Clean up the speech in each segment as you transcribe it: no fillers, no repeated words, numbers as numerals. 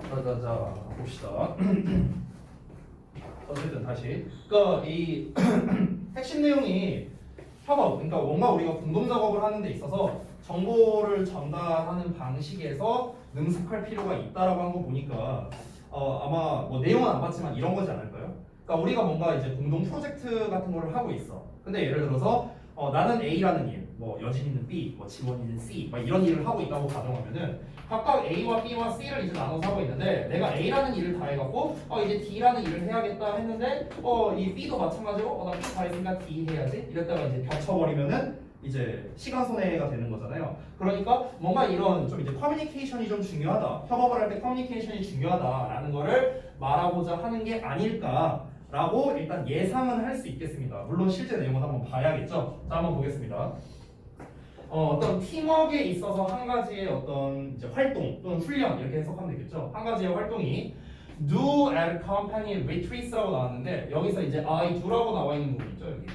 자, 봅시다. 어쨌든 다시. 그러니까 이 핵심 내용이 협업, 그러니까 뭔가 우리가 공동 작업을 하는 데 있어서 정보를 전달하는 방식에서 능숙할 필요가 있다라고 한 거 보니까 아마 뭐 내용은 안 봤지만 이런 거지 않을까요? 그러니까 우리가 뭔가 이제 공동 프로젝트 같은 거를 하고 있어. 근데 예를 들어서 나는 A라는 일, 뭐 여진이는 B, 뭐 지원이는 C, 막 이런 일을 하고 있다고 가정하면은 각각 A와 B와 C를 이제 나눠서 하고 있는데 내가 A라는 일을 다 해갖고 이제 D라는 일을 해야겠다 했는데 이 B도 마찬가지로 나 B 다 했으니까 D 해야지 이랬다가 이제 겹쳐버리면은 이제 시간 손해가 되는 거잖아요. 그러니까 뭔가 이런 좀 이제 커뮤니케이션이 좀 중요하다. 협업을 할 때 커뮤니케이션이 중요하다라는 거를 말하고자 하는 게 아닐까라고 일단 예상은 할 수 있겠습니다. 물론 실제 내용은 한번 봐야겠죠. 자, 한번 보겠습니다. 어떤 팀워크에 있어서 한 가지의 어떤 이제 활동 또는 훈련 이렇게 해석하면 되겠죠. 한 가지의 활동이 do at company retreats라고 나왔는데 여기서 이제 I do라고 나와 있는 부분 있죠. 여기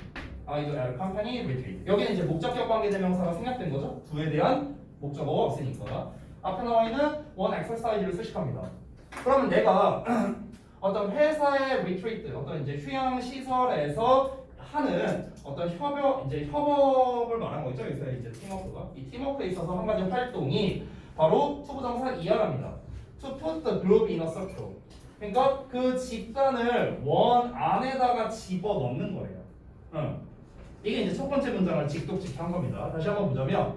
I do at company retreat. 여기는 이제 목적격 관계대명사가 생략된 거죠. do에 대한 목적어가 없으니까 앞에 나와 있는 one exercise를 수식합니다. 그러면 내가 어떤 회사의 retreat, 어떤 이제 휴양 시설에서 하는 어떤 협업을 말하는 거죠. 그래서 이제 팀워크가 이 팀워크에 있어서 한 가지 활동이 바로 투부정사 이하랍니다. To put the group in a circle. 그러니까 그 집단을 원 안에다가 집어 넣는 거예요. 이게 이제 첫 번째 문장을 직독직한 겁니다. 다시 한번 보자면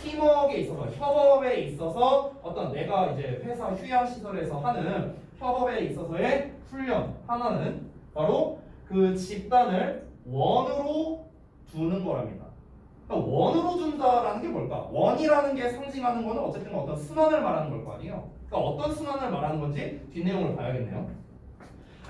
팀워크에 있어서 협업에 있어서 어떤 내가 이제 회사 휴양 시설에서 하는 협업에 있어서의 훈련 하나는 바로 그 집단을 원으로 두는 거랍니다. 그러니까 원으로 둔다라는 게 뭘까? 원이라는 게 상징하는 거는 어쨌든 어떤 순환을 말하는 걸 거 아니에요. 그러니까 어떤 순환을 말하는 건지 뒷내용을 봐야겠네요.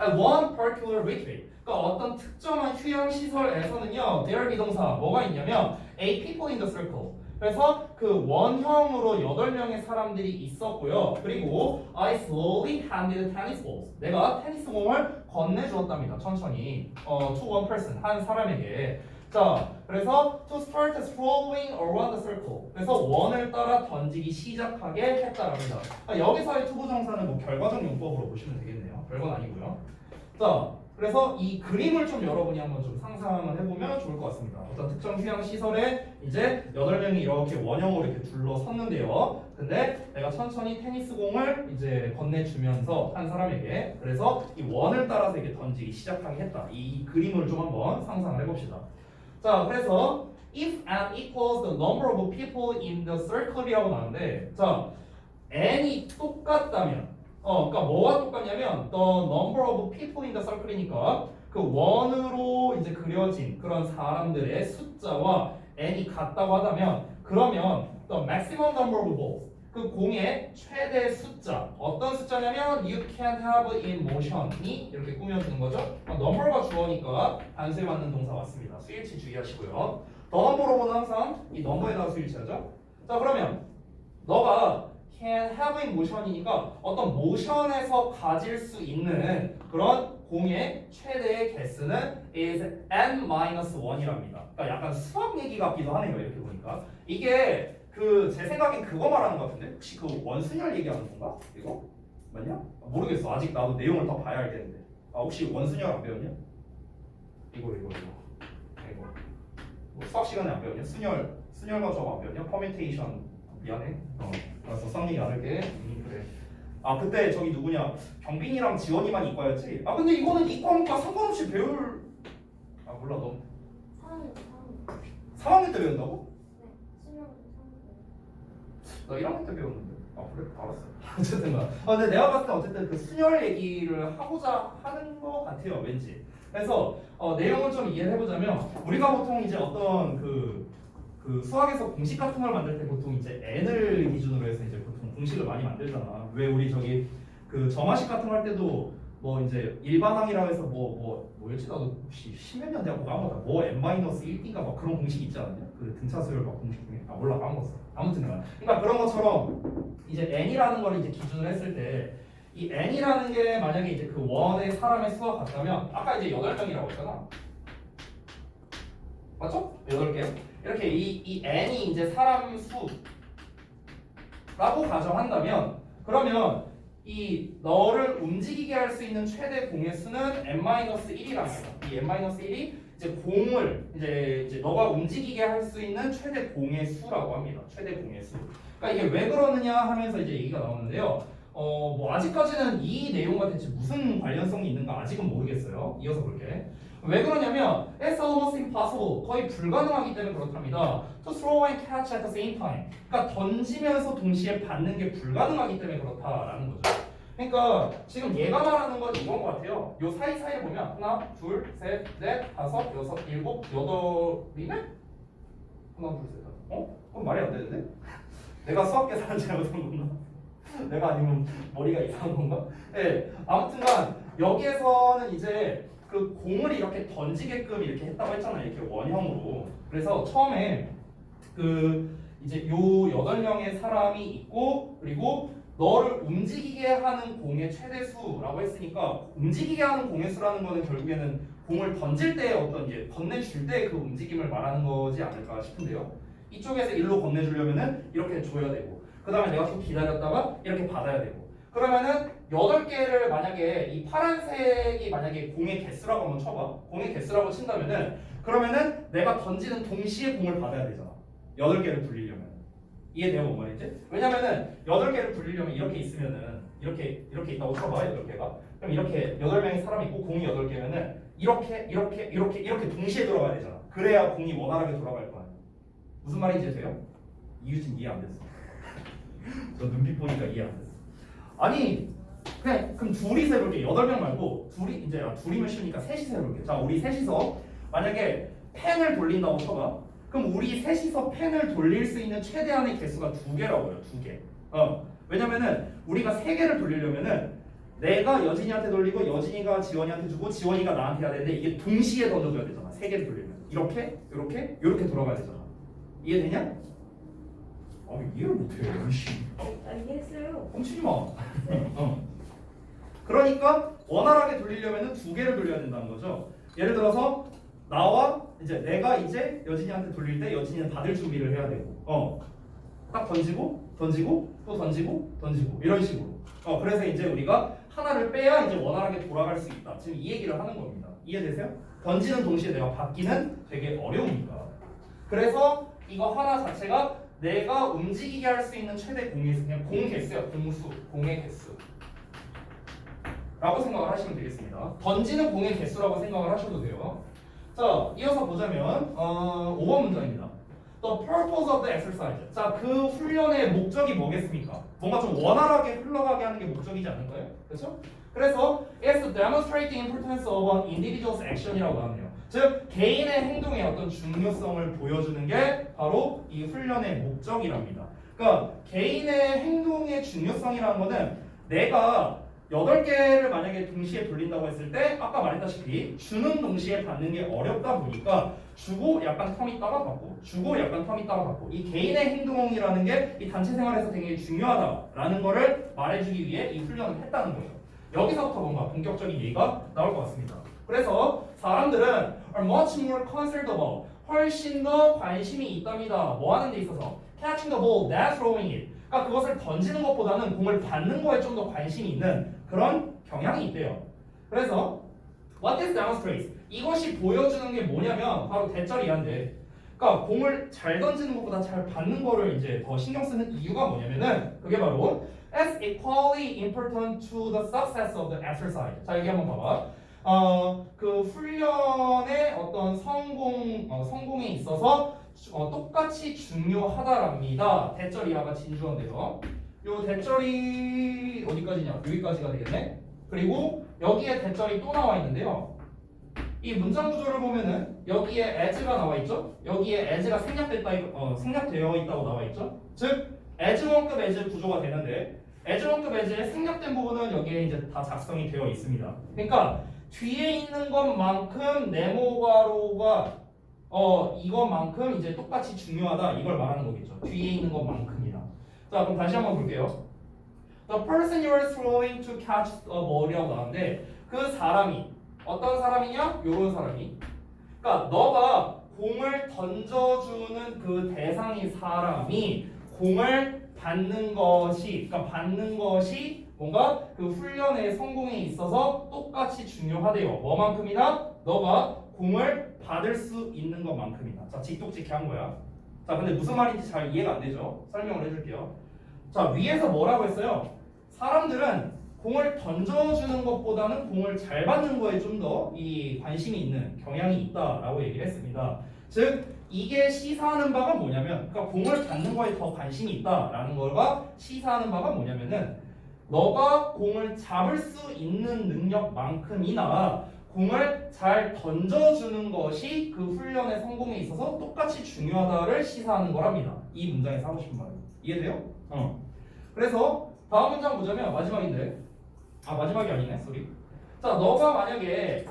At one particular retreat. 그러니까 어떤 특정한 휴양 시설에서는요. there 비동사 뭐가 있냐면 a people in the circle. 그래서 그 원형으로 8명의 사람들이 있었고요. 그리고 I slowly handed tennis balls. 내가 테니스 공을 건네주었답니다. 천천히. To one person. 한 사람에게. 자, 그래서 to start strolling around the circle. 그래서 원을 따라 던지기 시작하게 했다랍니다. 여기서의 투부정사는 뭐 결과적 용법으로 보시면 되겠네요. 별건 아니고요. 자, 그래서 이 그림을 좀 여러분이 한번 좀 상상을 해보면 좋을 것 같습니다. 어떤 특정 휴양 시설에 이제 8명이 이렇게 원형으로 이렇게 둘러섰는데요. 근데 내가 천천히 테니스 공을 이제 건네주면서 한 사람에게 그래서 이 원을 따라서 이렇게 던지기 시작하게 했다. 이 그림을 좀 한번 상상을 해봅시다. 자, 그래서 if n equals the number of people in the circle이라고 나오는데 자, n이 똑같다면 그러니까 뭐와 똑같냐면 the number of people in the circle이니까 그 원으로 이제 그려진 그런 사람들의 숫자와 n이 같다고 하다면 그러면 the maximum number of balls 그 공의 최대 숫자 어떤 숫자냐면 you can have in motion이 이렇게 꾸며주는 거죠. number가 주어니까 단수에 맞는 동사 맞습니다. 수일치 주의하시고요. the number of는 항상 이 number에다가 수일치하죠. 자, 그러면 너가 can have in motion이니까 어떤 모션에서 가질 수 있는 그런 공의 최대의 개수는 is n-1이랍니다. 그러니까 약간 수학 얘기 같기도 하네요. 이렇게 보니까 이게 제 생각엔 그거 말하는 것 같은데 혹시 그 원순열 얘기하는 건가? 이거? 맞냐? 모르겠어. 아직 나도 내용을 더 봐야 할 텐데. 혹시 원순열 안 배웠냐? 이거. 뭐 수학 시간에 안 배웠냐? 순열과 저거 안 배웠냐? 퍼뮤테이션 미안해. 알았어. 썸 얘기 안 할게. 그래. 그때 저기 누구냐? 경빈이랑 지원이만 이과였지? 근데 이거는 이과니까 상관없이 배울. 몰라 너. 3학년 때 배운다고? 나 1학년 때 배웠는데. 그래? 알았어. 어쨌든 근데 내가 봤을 때 어쨌든 그 순열 얘기를 하고자 하는 것 같아요. 왠지. 그래서 내용을 좀 이해를 해보자면 우리가 보통 이제 어떤 그 수학에서 공식 같은 걸 만들 때 보통 이제 n을 기준으로 해서 이제 보통 공식을 많이 만들잖아. 왜 우리 저기 그 점화식 같은 거 할 때도 뭐 이제 일반항이라고 해서 뭐였지? 나도 혹시 십몇 년 대학 까먹었다. 뭐 n-1인가 막 그런 공식 있지 않았냐? 그 등차수열 막 공식 중에 몰라 까먹었어. 아무튼 그러니까 그런 것처럼 이제 n이라는 걸 이제 기준을 했을 때 이 n이라는 게 만약에 이제 그 원의 사람의 수가 같다면 아까 이제 8명이라고 했잖아. 맞죠? 8개. 이렇게 이 n이 이제 사람 수라고 가정한다면 그러면 이 너를 움직이게 할 수 있는 최대 공의 수는 n-1이라는 거야. 이 n-1이 이제 공을 이제 너가 움직이게 할 수 있는 최대 공의 수라고 합니다. 최대 공의 수. 그러니까 이게 왜 그러느냐 하면서 이제 얘기가 나오는데요. 뭐 아직까지는 이 내용과 대체 무슨 관련성이 있는가 아직은 모르겠어요. 이어서 볼게. 왜 그러냐면 it's almost impossible 거의 불가능하기 때문에 그렇답니다. To throw and catch at the same time. 그러니까 던지면서 동시에 받는 게 불가능하기 때문에 그렇다라는 거죠. 그러니까 지금 얘가 말하는 건 이건 것 같아요. 요 사이사이에 보면 하나, 둘, 셋, 넷, 다섯, 여섯, 일곱, 여덟이네? 하나, 둘, 셋, 다섯. 그럼 말이 안 되는데? 내가 수학 계산 잘못한 건가? 내가 아니면 머리가 이상한 건가? 네, 아무튼간 여기에서는 이제 그 공을 이렇게 던지게끔 이렇게 했다고 했잖아요. 이렇게 원형으로. 그래서 처음에 그 이제 요 8명의 사람이 있고 그리고 너를 움직이게 하는 공의 최대수라고 했으니까 움직이게 하는 공의 수라는 거는 결국에는 공을 던질 때 어떤 이제 건네줄 때 그 움직임을 말하는 거지 않을까 싶은데요. 이쪽에서 일로 건네주려면은 이렇게 줘야 되고 그 다음에 내가 또 기다렸다가 이렇게 받아야 되고 그러면은 8개를 만약에 이 파란색이 만약에 공의 개수라고 한번 쳐봐. 공의 개수라고 친다면은 그러면은 내가 던지는 동시에 공을 받아야 되잖아. 8개를 돌리려면. 이해돼요, 뭔 말인지? 왜냐면은 8개를 돌리려면 이렇게 있으면은 이렇게 있다고 쳐봐. 8개가. 그럼 이렇게 8명의 사람이 있고 공이 8개면은 이렇게 동시에 돌아가야 되잖아. 그래야 공이 원활하게 돌아갈 거 아니야. 무슨 말인지 아세요? 이유진 이해 안 됐어. 저 눈빛 보니까 이해 안 됐어. 아니 그럼 둘이서 해볼게. 8명 말고 둘이면 쉬우니까 셋이서 해볼게. 자, 우리 셋이서 만약에 펜을 돌린다고 쳐봐. 그럼 우리 셋이서 펜을 돌릴 수 있는 최대한의 개수가 2개라고요. 2개. 왜냐면은 우리가 3개를 돌리려면은 내가 여진이한테 돌리고 여진이가 지원이한테 주고 지원이가 나한테 해야 되는데 이게 동시에 던져줘야 되잖아. 3개를 돌리면 이렇게 돌아가야 되잖아. 이해되냐? 이해를 못해. 이해했어요. 뻥치지 마. 그러니까 원활하게 돌리려면 2개를 돌려야 된다는 거죠. 예를 들어서 나와 이제 내가 이제 여진이한테 돌릴 때 여진이는 받을 준비를 해야 되고 딱 던지고 또 던지고 이런 식으로 그래서 이제 우리가 하나를 빼야 이제 원활하게 돌아갈 수 있다. 지금 이 얘기를 하는 겁니다. 이해되세요? 던지는 동시에 내가 받기는 되게 어려우니까. 그래서 이거 하나 자체가 내가 움직이게 할 수 있는 최대 공의 수, 그냥 공 개수야. 공의 개수 라고 생각을 하시면 되겠습니다. 던지는 공의 개수라고 생각을 하셔도 돼요. 자, 이어서 보자면 5번 문장입니다. The purpose of the exercise. 자, 그 훈련의 목적이 뭐겠습니까? 뭔가 좀 원활하게 흘러가게 하는 게 목적이지 않을까요? 그렇죠? 그래서 it's to demonstrate the importance of an individual's action이라고 하네요. 즉, 개인의 행동의 어떤 중요성을 보여주는 게 바로 이 훈련의 목적이랍니다. 그러니까 개인의 행동의 중요성이라는 거는 내가 8개를 만약에 동시에 돌린다고 했을 때 아까 말했다시피 주는 동시에 받는 게 어렵다 보니까 주고 약간 텀 있다가 받고 주고 약간 텀 있다가 받고 이 개인의 행동이라는 게 이 단체 생활에서 되게 중요하다라는 거를 말해주기 위해 이 훈련을 했다는 거예요. 여기서부터 뭔가 본격적인 얘기가 나올 것 같습니다. 그래서 사람들은 are much more concerned about 훨씬 더 관심이 있답니다. 뭐 하는 데 있어서 catching the ball, than throwing it. 그러니까 그것을 던지는 것보다는 공을 받는 거에 좀 더 관심이 있는 그런 경향이 있대요. 그래서 what this demonstrates 이것이 보여주는 게 뭐냐면 바로 대절이한데 그러니까 공을 잘 던지는 것보다 잘 받는 거를 이제 더 신경 쓰는 이유가 뭐냐면은 그게 바로 as equally important to the success of the exercise. 자, 여기 한번 봐봐. 그 훈련의 어떤 성공에 있어서 똑같이 중요하다랍니다. 대절이하가 진주어인데요. 요 대절이 어디까지냐? 여기까지가 되겠네. 그리고 여기에 대절이 또 나와 있는데요. 이 문장 구조를 보면은 여기에 as가 나와 있죠. 여기에 as가 생략되어 있다고 나와 있죠. 즉 as1급 as 구조가 되는데 as1급 as의 생략된 부분은 여기에 이제 다 작성이 되어 있습니다. 그러니까 뒤에 있는 것만큼 네모가로가 이것만큼 이제 똑같이 중요하다 이걸 말하는 거겠죠. 뒤에 있는 것만큼이나. 자, 그럼 다시 한번 볼게요. The person you are throwing to catch a ball이라고 나왔는데 그 사람이 어떤 사람이냐? 요런 사람이. 그러니까 너가 공을 던져주는 그 대상이 사람이 공을 받는 것이, 그러니까 받는 것이 뭔가 그 훈련의 성공에 있어서 똑같이 중요하대요. 뭐만큼이나? 너가 공을 받을 수 있는 것만큼이나. 자, 직독직해 한 거야. 자, 근데 무슨 말인지 잘 이해가 안 되죠? 설명을 해줄게요. 자, 위에서 뭐라고 했어요? 사람들은 공을 던져주는 것보다는 공을 잘 받는 거에 좀 더 이 관심이 있는 경향이 있다라고 얘기를 했습니다. 즉 이게 시사하는 바가 뭐냐면, 그러니까 공을 받는 거에 더 관심이 있다라는 거가 시사하는 바가 뭐냐면은 너가 공을 잡을 수 있는 능력만큼이나 공을 잘 던져주는 것이 그 훈련의 성공에 있어서 똑같이 중요하다를 시사하는 거랍니다. 이 문장에서 하고 싶은 말은 이해돼요? 그래서 다음 문장 보자면 마지막인데, 마지막이 아니네, 쏘리. 자, 너가 만약에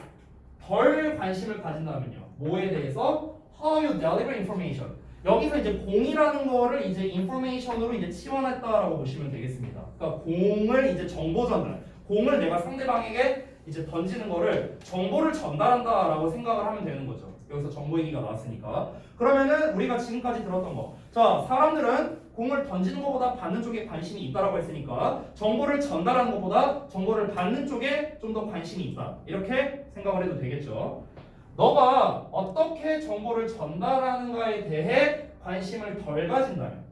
덜 관심을 가진다면요, 뭐에 대해서? How you deliver information. 여기서 이제 공이라는 거를 이제 information으로 이제 치환했다라고 보시면 되겠습니다. 그러니까 공을 이제 정보 전달, 공을 내가 상대방에게 이제 던지는 거를 정보를 전달한다라고 생각을 하면 되는 거죠. 여기서 정보 얘기가 나왔으니까. 그러면은 우리가 지금까지 들었던 거, 자, 사람들은 공을 던지는 것보다 받는 쪽에 관심이 있다라고 했으니까 정보를 전달하는 것보다 정보를 받는 쪽에 좀 더 관심이 있다, 이렇게 생각을 해도 되겠죠. 너가 어떻게 정보를 전달하는가에 대해 관심을 덜 가진다면,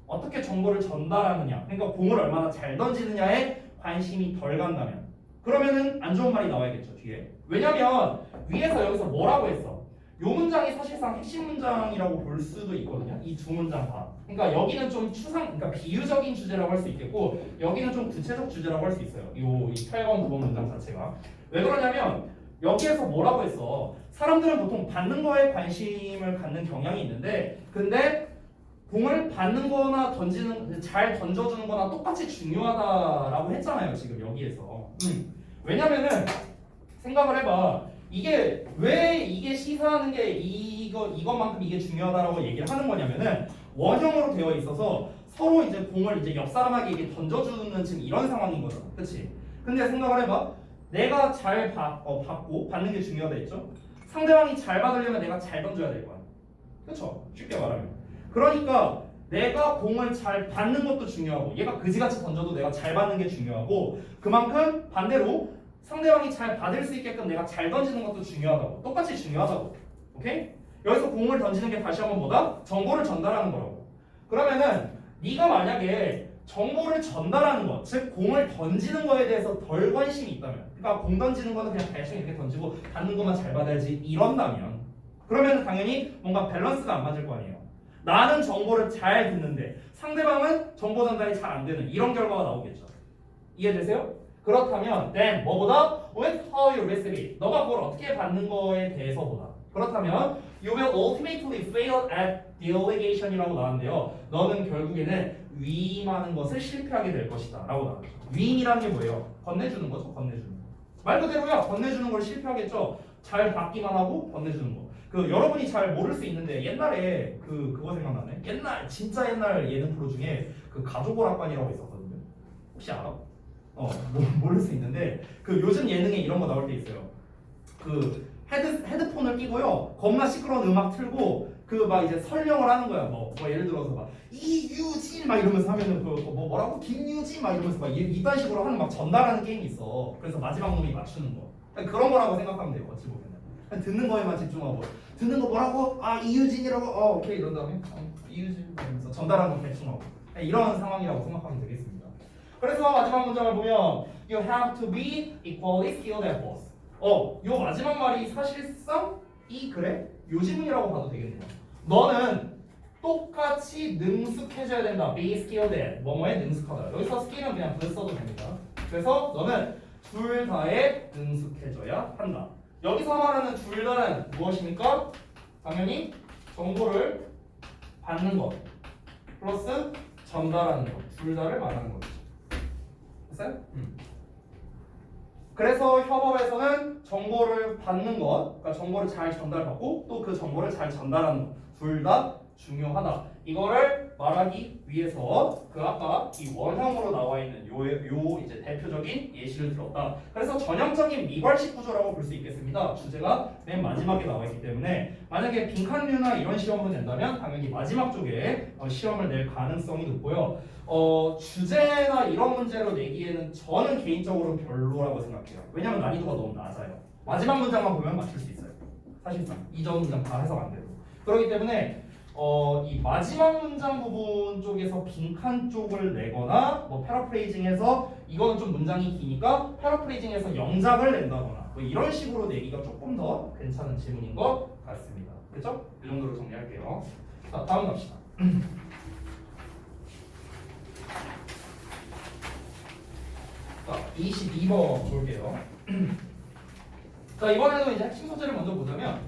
어떻게 정보를 전달하느냐, 그러니까 공을 얼마나 잘 던지느냐에 관심이 덜 간다면, 그러면은 안 좋은 말이 나와야겠죠, 뒤에. 왜냐면 위에서 여기서 뭐라고 했어? 요 문장이 사실상 핵심 문장이라고 볼 수도 있거든요. 이 두 문장 다. 그러니까 여기는 좀 그러니까 비유적인 주제라고 할 수 있겠고, 여기는 좀 구체적 주제라고 할 수 있어요. 이 8번, 9번 문장 자체가. 왜 그러냐면 여기에서 뭐라고 했어? 사람들은 보통 받는 거에 관심을 갖는 경향이 있는데, 근데 공을 받는 거나 잘 던져주는 거나 똑같이 중요하다라고 했잖아요, 지금 여기에서. 왜냐면은 생각을 해봐. 이게 왜 이게 시사하는 게 이것만큼 이게 중요하다라고 얘기를 하는 거냐면은 원형으로 되어 있어서 서로 이제 공을 이제 옆 사람에게 이게 던져주는 지금 이런 상황인 거잖아, 그렇지? 근데 생각을 해봐. 내가 잘 받고 받는 게 중요하다 했죠? 상대방이 잘 받으려면 내가 잘 던져야 될 거야, 그렇죠? 쉽게 말하면. 그러니까 내가 공을 잘 받는 것도 중요하고, 얘가 그지같이 던져도 내가 잘 받는 게 중요하고, 그만큼 반대로 상대방이 잘 받을 수 있게끔 내가 잘 던지는 것도 중요하다고, 똑같이 중요하다고. 오케이? 여기서 공을 던지는 게 다시 한번 뭐다? 정보를 전달하는 거라고. 그러면은 네가 만약에 정보를 전달하는 것, 즉 공을 던지는 거에 대해서 덜 관심이 있다면, 그러니까 공 던지는 거는 그냥 대충 이렇게 던지고 받는 것만 잘 받아야지 이런다면, 그러면 당연히 뭔가 밸런스가 안 맞을 거 아니에요. 나는 정보를 잘 듣는데 상대방은 정보 전달이 잘 안 되는 이런 결과가 나오겠죠. 이해되세요? 그렇다면 then 뭐보다? with how you receive it. 너가 그걸 어떻게 받는 거에 대해서보다. 그렇다면 you will ultimately fail at delegation이라고 나왔는데요. 너는 결국에는 위임하는 것을 실패하게 될 것이다 라고 나왔죠. 위임이라는 게 뭐예요? 건네주는 거죠. 건네주는 거. 말 그대로야. 건네주는 걸 실패하겠죠. 잘 받기만 하고 건네주는 거. 여러분이 잘 모를 수 있는데 옛날에 그거 생각나네. 진짜 옛날 예능 프로 중에 그 가족오락관이라고 있었거든요. 혹시 알아? 모를 수 있는데 요즘 예능에 이런 거 나올 때 있어요. 헤드폰을 끼고요. 겁나 시끄러운 음악 틀고 막 이제 설명을 하는 거야. 뭐 예를 들어서 막 이유진 막 이러면서 하면은 뭐라고 김유진 막 이러면서 막 이딴 식으로 하는 막 전달하는 게임이 있어. 그래서 마지막 놈이 맞추는 거. 그런 거라고 생각하면 돼요. 어찌 보면. 듣는 거에만 집중하고, 듣는 거 뭐라고? 이유진이라고. 오케이 이런 다음에 이유진 하면서 전달하는 거 대충 하고, 이런 상황이라고 생각하면 되겠습니다. 그래서 마지막 문장을 보면 you have to be equally skilled at both. 요 마지막 말이 사실상 그래? 요지문이라고 봐도 되겠네요. 너는 똑같이 능숙해져야 된다. be skilled at 뭐뭐에 능숙하다. 여기서 skill은 그냥 그 써도 됩니다. 그래서 너는 둘 다에 능숙해져야 한다. 여기서 말하는 둘 다는 무엇입니까? 당연히 정보를 받는 것 플러스 전달하는 것, 둘 다를 말하는 거죠. 됐어요? 그래서 협업에서는 정보를 받는 것, 그러니까 정보를 잘 전달받고 또 그 정보를 잘 전달하는 것, 둘 다 중요하다. 이거를 말하기 위해서 그 아까 이 원형으로 나와 있는 요 이제 대표적인 예시를 들었다. 그래서 전형적인 미괄식 구조라고 볼 수 있겠습니다. 주제가 맨 마지막에 나와 있기 때문에 만약에 빈칸류나 이런 시험으로 낸다면 당연히 마지막 쪽에 시험을 낼 가능성이 높고요. 주제나 이런 문제로 내기에는 저는 개인적으로 별로라고 생각해요. 왜냐하면 난이도가 너무 낮아요. 마지막 문장만 보면 맞출 수 있어요. 사실상 이전 문장 다 해석 안 되고. 그렇기 때문에 이 마지막 문장 부분 쪽에서 빈칸 쪽을 내거나 뭐 패러프레이징해서 이거는 좀 문장이 기니까 패러프레이징해서 영작을 낸다거나 뭐 이런 식으로 내기가 조금 더 괜찮은 질문인 것 같습니다. 그렇죠? 이 정도로 정리할게요. 자, 다음 갑시다. 자, 22번 볼게요. 자, 이번에도 이제 핵심 소재를 먼저 보자면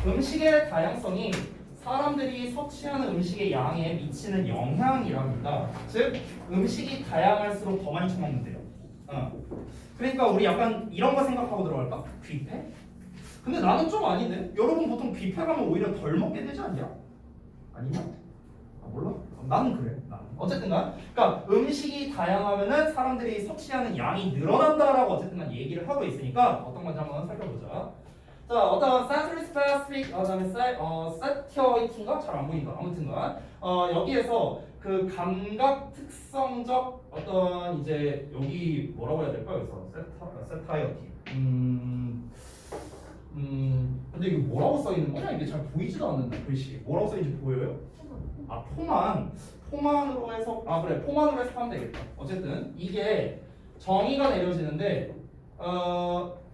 음식의 다양성이 사람들이 섭취하는 음식의 양에 미치는 영향이랍니다. 즉 음식이 다양할수록 더 많이 처먹는데요. 그러니까 우리 약간 이런 거 생각하고 들어갈까? 뷔페? 근데 나는 좀 아닌데? 여러분 보통 뷔페 가면 오히려 덜 먹게 되지 않냐? 아니냐? 몰라? 나는 그래. 나는. 어쨌든간 그러니까 음식이 다양하면은 사람들이 섭취하는 양이 늘어난다라고 어쨌든간 얘기를 하고 있으니까 어떤 건지 한번 살펴보자. 자, 어떤 sensory specific, 그다음에 satiate인가 잘 안 보인다. 아무튼간 여기에서 그 감각 특성적 어떤 이제 여기 뭐라고 해야 될까요? 그래서 satiety. 근데 이게 뭐라고 써 있는 거냐? 이게 잘 보이지도 않는다. 글씨. 뭐라고 써 있는지 보여요? 아, 포만으로 해서 그래. 포만으로 해석하면 되겠다. 어쨌든 이게 정의가 내려지는데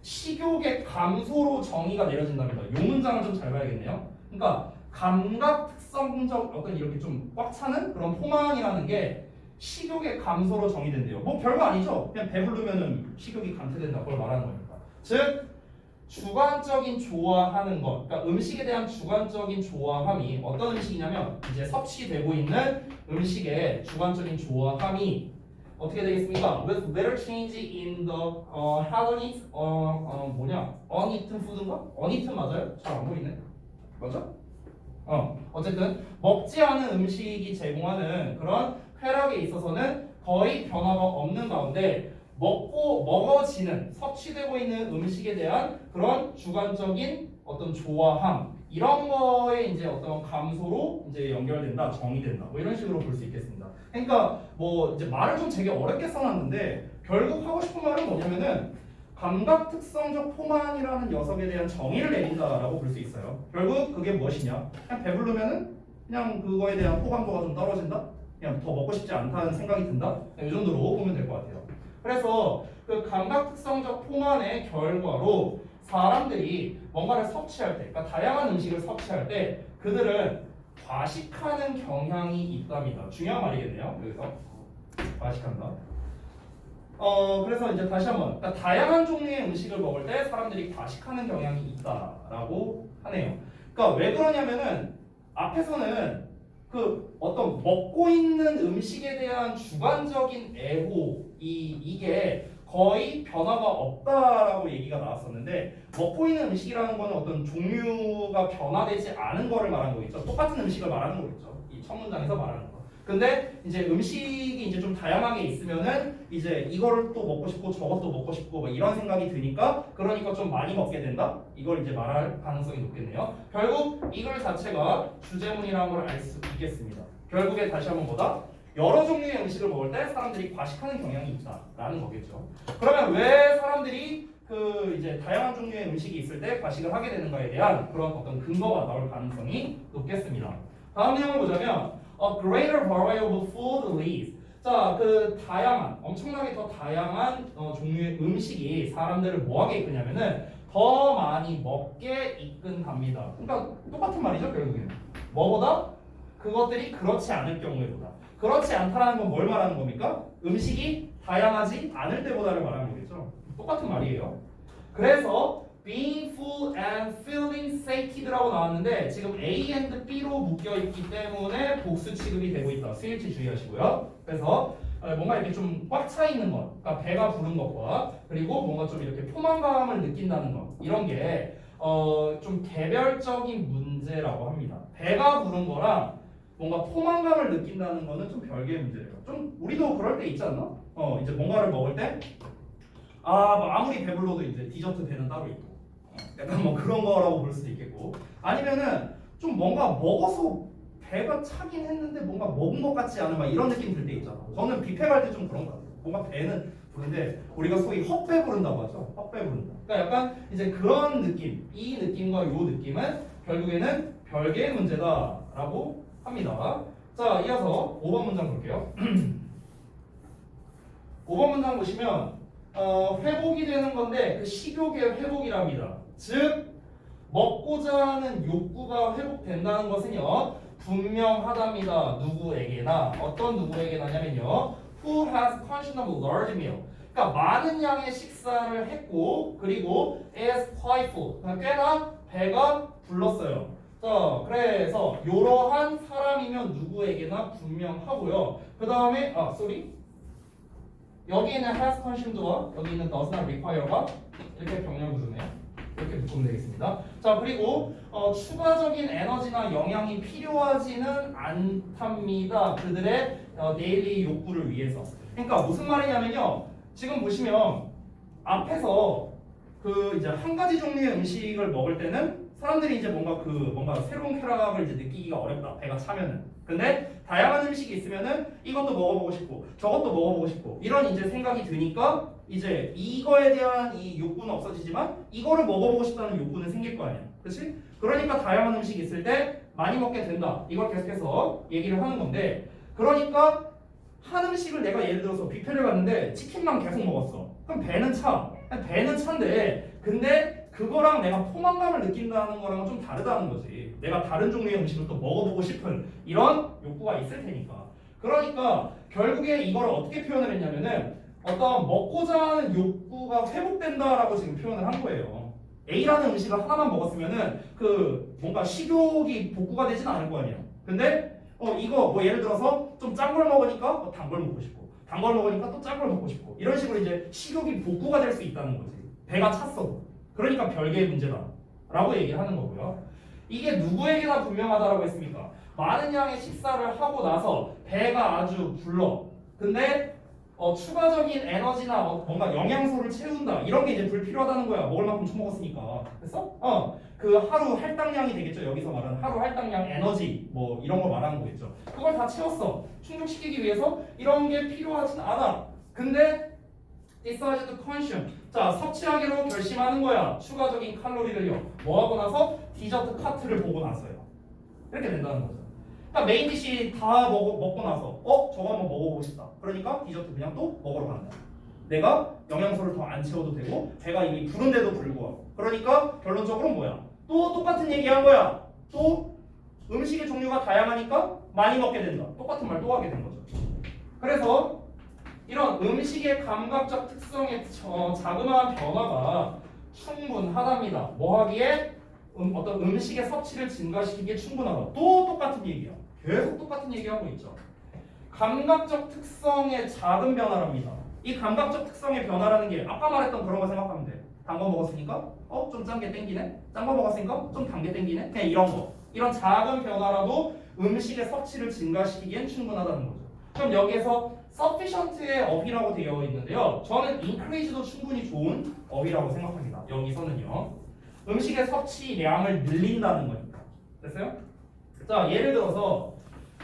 식욕의 감소로 정의가 내려진답니다. 이 문장을 좀 잘 봐야겠네요. 그러니까 감각 특성적 어떤 이렇게 좀 꽉 차는 그런 포만이라는 게 식욕의 감소로 정의된대요. 뭐 별거 아니죠. 그냥 배부르면은 식욕이 감퇴된다. 그걸 말하는 거니까. 즉 주관적인 좋아하는 것, 그러니까 음식에 대한 주관적인 좋아함이 어떤 음식이냐면 이제 섭취되고 있는 음식의 주관적인 좋아함이 어떻게 되겠습니까? With little change in the hedonic uneaten food인가? uneaten 맞아요? 잘 안 보이네. 맞아? 어쨌든 먹지 않은 음식이 제공하는 그런 쾌락에 있어서는 거의 변화가 없는 가운데 먹어지는 섭취되고 있는 음식에 대한 그런 주관적인 어떤 좋아함 이런 거에 이제 어떤 감소로 이제 연결된다, 정의된다, 뭐 이런 식으로 볼 수 있겠습니다. 그러니까 뭐 이제 말을 좀 되게 어렵게 써놨는데 결국 하고 싶은 말은 뭐냐면은 감각 특성적 포만이라는 녀석에 대한 정의를 내린다라고 볼 수 있어요. 결국 그게 무엇이냐? 그냥 배부르면은 그냥 그거에 대한 호감도가 좀 떨어진다. 그냥 더 먹고 싶지 않다는 생각이 든다. 이 정도로 보면 될 것 같아요. 그래서 그 감각 특성적 포만의 결과로 사람들이 뭔가를 섭취할 때, 그러니까 다양한 음식을 섭취할 때 그들은 과식하는 경향이 있답니다. 중요한 말이겠네요. 여기서 과식한다. 그래서 이제 다시 한번 그러니까 다양한 종류의 음식을 먹을 때 사람들이 과식하는 경향이 있다라고 하네요. 그러니까 왜 그러냐면은 앞에서는 그 어떤 먹고 있는 음식에 대한 주관적인 애호 이게 거의 변화가 없다라고 얘기가 나왔었는데 먹고 있는 음식이라는 거는 어떤 종류가 변화되지 않은 거를 말하는 거겠죠. 똑같은 음식을 말하는 거겠죠. 이 첫 문장에서 말하는 거. 근데 이제 음식이 이제 좀 다양하게 있으면은 이제 이거를 또 먹고 싶고 저것도 먹고 싶고 뭐 이런 생각이 드니까 그러니까 좀 많이 먹게 된다. 이걸 이제 말할 가능성이 높겠네요. 결국 이걸 자체가 주제문이라는 걸 알 수 있겠습니다. 결국에 다시 한번 보다 여러 종류의 음식을 먹을 때 사람들이 과식하는 경향이 있다라는 거겠죠. 그러면 왜 사람들이 그 이제 다양한 종류의 음식이 있을 때 과식을 하게 되는가에 대한 그런 어떤 근거가 나올 가능성이 높겠습니다. 다음 내용을 보자면 A greater variety of food leads. 자, 그 다양한 엄청나게 더 다양한 종류의 음식이 사람들을 뭐하게 이끄냐면은 더 많이 먹게 이끈답니다. 그러니까 똑같은 말이죠 결국에는. 뭐보다? 그것들이 그렇지 않을 경우에보다. 그렇지 않다라는 건 뭘 말하는 겁니까? 음식이 다양하지 않을 때보다를 말하는 거겠죠. 똑같은 말이에요. 그래서 being full and feeling sated라고 나왔는데 지금 A and B로 묶여 있기 때문에 복수 취급이 되고 있다. 수일치 주의하시고요. 그래서 뭔가 이렇게 좀 꽉 차 있는 것, 그러니까 배가 부른 것과 그리고 뭔가 좀 이렇게 포만감을 느낀다는 것 이런 게 좀 개별적인 문제라고 합니다. 배가 부른 거랑 뭔가 포만감을 느낀다는 거는 좀 별개의 문제예요. 좀 우리도 그럴 때 있지 않나? 이제 뭔가를 먹을 때 뭐 아무리 배불러도 이제 디저트 배는 따로 있고 약간 뭐 그런 거라고 볼 수도 있겠고 아니면은 좀 뭔가 먹어서 배가 차긴 했는데 뭔가 먹은 것 같지 않은 막 이런 느낌 들 때 있잖아. 저는 뷔페 갈 때 좀 그런 것 같아요. 뭔가 배는 부른데 우리가 소위 헛배 부른다고 하죠. 헛배 부른다. 그러니까 약간 이제 그런 느낌, 이 느낌과 이 느낌은 결국에는 별개의 문제다라고 합니다. 자, 이어서 5번 문장 볼게요. 5번 문장 보시면 회복이 되는 건데 그 식욕의 회복이랍니다. 즉 먹고자 하는 욕구가 회복된다는 것은요 분명하답니다. 누구에게나 어떤 누구에게나냐면요 who has consumed a large meal 그러니까 많은 양의 식사를 했고 그리고 is quite full 그러니까 꽤나 배가 불렀어요. 자 그래서 이러한 사람이면 누구에게나 분명하고요. 그 다음에 여기 있는 has consumed와 여기 있는 does not require가 이렇게 병렬 구조네요. 이렇게 묶으면 되겠습니다. 자 그리고 추가적인 에너지나 영양이 필요하지는 않답니다. 그들의 데일리 욕구를 위해서. 그러니까 무슨 말이냐면요. 지금 보시면 앞에서 그 이제 한 가지 종류의 음식을 먹을 때는 사람들이 이제 뭔가 새로운 쾌락을 이제 느끼기가 어렵다. 배가 차면은. 근데 다양한 음식이 있으면은 이것도 먹어보고 싶고 저것도 먹어보고 싶고 이런 이제 생각이 드니까 이제 이거에 대한 이 욕구는 없어지지만 이거를 먹어보고 싶다는 욕구는 생길 거 아니야. 그렇지? 그러니까 다양한 음식이 있을 때 많이 먹게 된다. 이걸 계속해서 얘기를 하는 건데 그러니까 한 음식을 내가 예를 들어서 뷔페를 갔는데 치킨만 계속 먹었어. 그럼 배는 차. 배는 차인데 근데 그거랑 내가 포만감을 느낀다는 거랑은 좀 다르다는 거지. 내가 다른 종류의 음식을 또 먹어보고 싶은 이런 욕구가 있을 테니까. 그러니까 결국에 이걸 어떻게 표현을 했냐면은 어떤 먹고자 하는 욕구가 회복된다라고 지금 표현을 한 거예요. A라는 음식을 하나만 먹었으면은 그 뭔가 식욕이 복구가 되진 않을 거 아니에요. 근데 이거 뭐 예를 들어서 좀 짠 걸 먹으니까 단 걸 먹고 싶고 단 걸 먹으니까 또 짠 걸 먹고 싶고 이런 식으로 이제 식욕이 복구가 될 수 있다는 거지. 배가 찼어도. 그러니까 별개의 문제다라고 얘기를 하는 거고요. 이게 누구에게나 분명하다라고 했습니까? 많은 양의 식사를 하고 나서 배가 아주 불러. 근데 추가적인 에너지나 뭔가 영양소를 채운다. 이런 게 이제 불필요하다는 거야. 먹을 만큼 처먹었으니까. 됐어? 그 하루 할당량이 되겠죠. 여기서 말하는 하루 할당량 에너지 뭐 이런 걸 말하는 거겠죠. 그걸 다 채웠어. 충족시키기 위해서 이런 게 필요하진 않아. 근데 decide to consume. 자, 섭취하기로 결심하는 거야. 추가적인 칼로리를요. 뭐 하고 나서 디저트 카트를 보고 나서요. 이렇게 된다는 거죠. 그러니까 메인 디시 다 먹고 나서 저거 한번 먹어보고 싶다. 그러니까 디저트 그냥 또 먹으러 간다. 내가 영양소를 더 안 채워도 되고 배가 이미 부른데도 불구하고. 그러니까 결론적으로 뭐야? 또 똑같은 얘기한 거야. 또 음식의 종류가 다양하니까 많이 먹게 된다. 똑같은 말 또 하게 된 거죠. 그래서 이런 음식의 감각적 특성의 자그마한 변화가 충분하답니다. 뭐 하기에? 어떤 음식의 섭취를 증가시키기에 충분하다. 또 똑같은 얘기야. 계속 똑같은 얘기하고 있죠. 감각적 특성의 작은 변화랍니다. 이 감각적 특성의 변화라는 게 아까 말했던 그런 거 생각하면 돼. 단 거 먹었으니까 좀 짠 게 땡기네. 짠 거 먹었으니까 좀 단 게 땡기네. 그냥 이런 거. 이런 작은 변화라도 음식의 섭취를 증가시키기엔 충분하다는 거죠. 그럼 여기에서 sufficient의 어휘라고 되어 있는데요. 저는 increase도 충분히 좋은 어휘라고 생각합니다. 여기서는요. 음식의 섭취량을 늘린다는 거니까. 됐어요? 자, 예를 들어서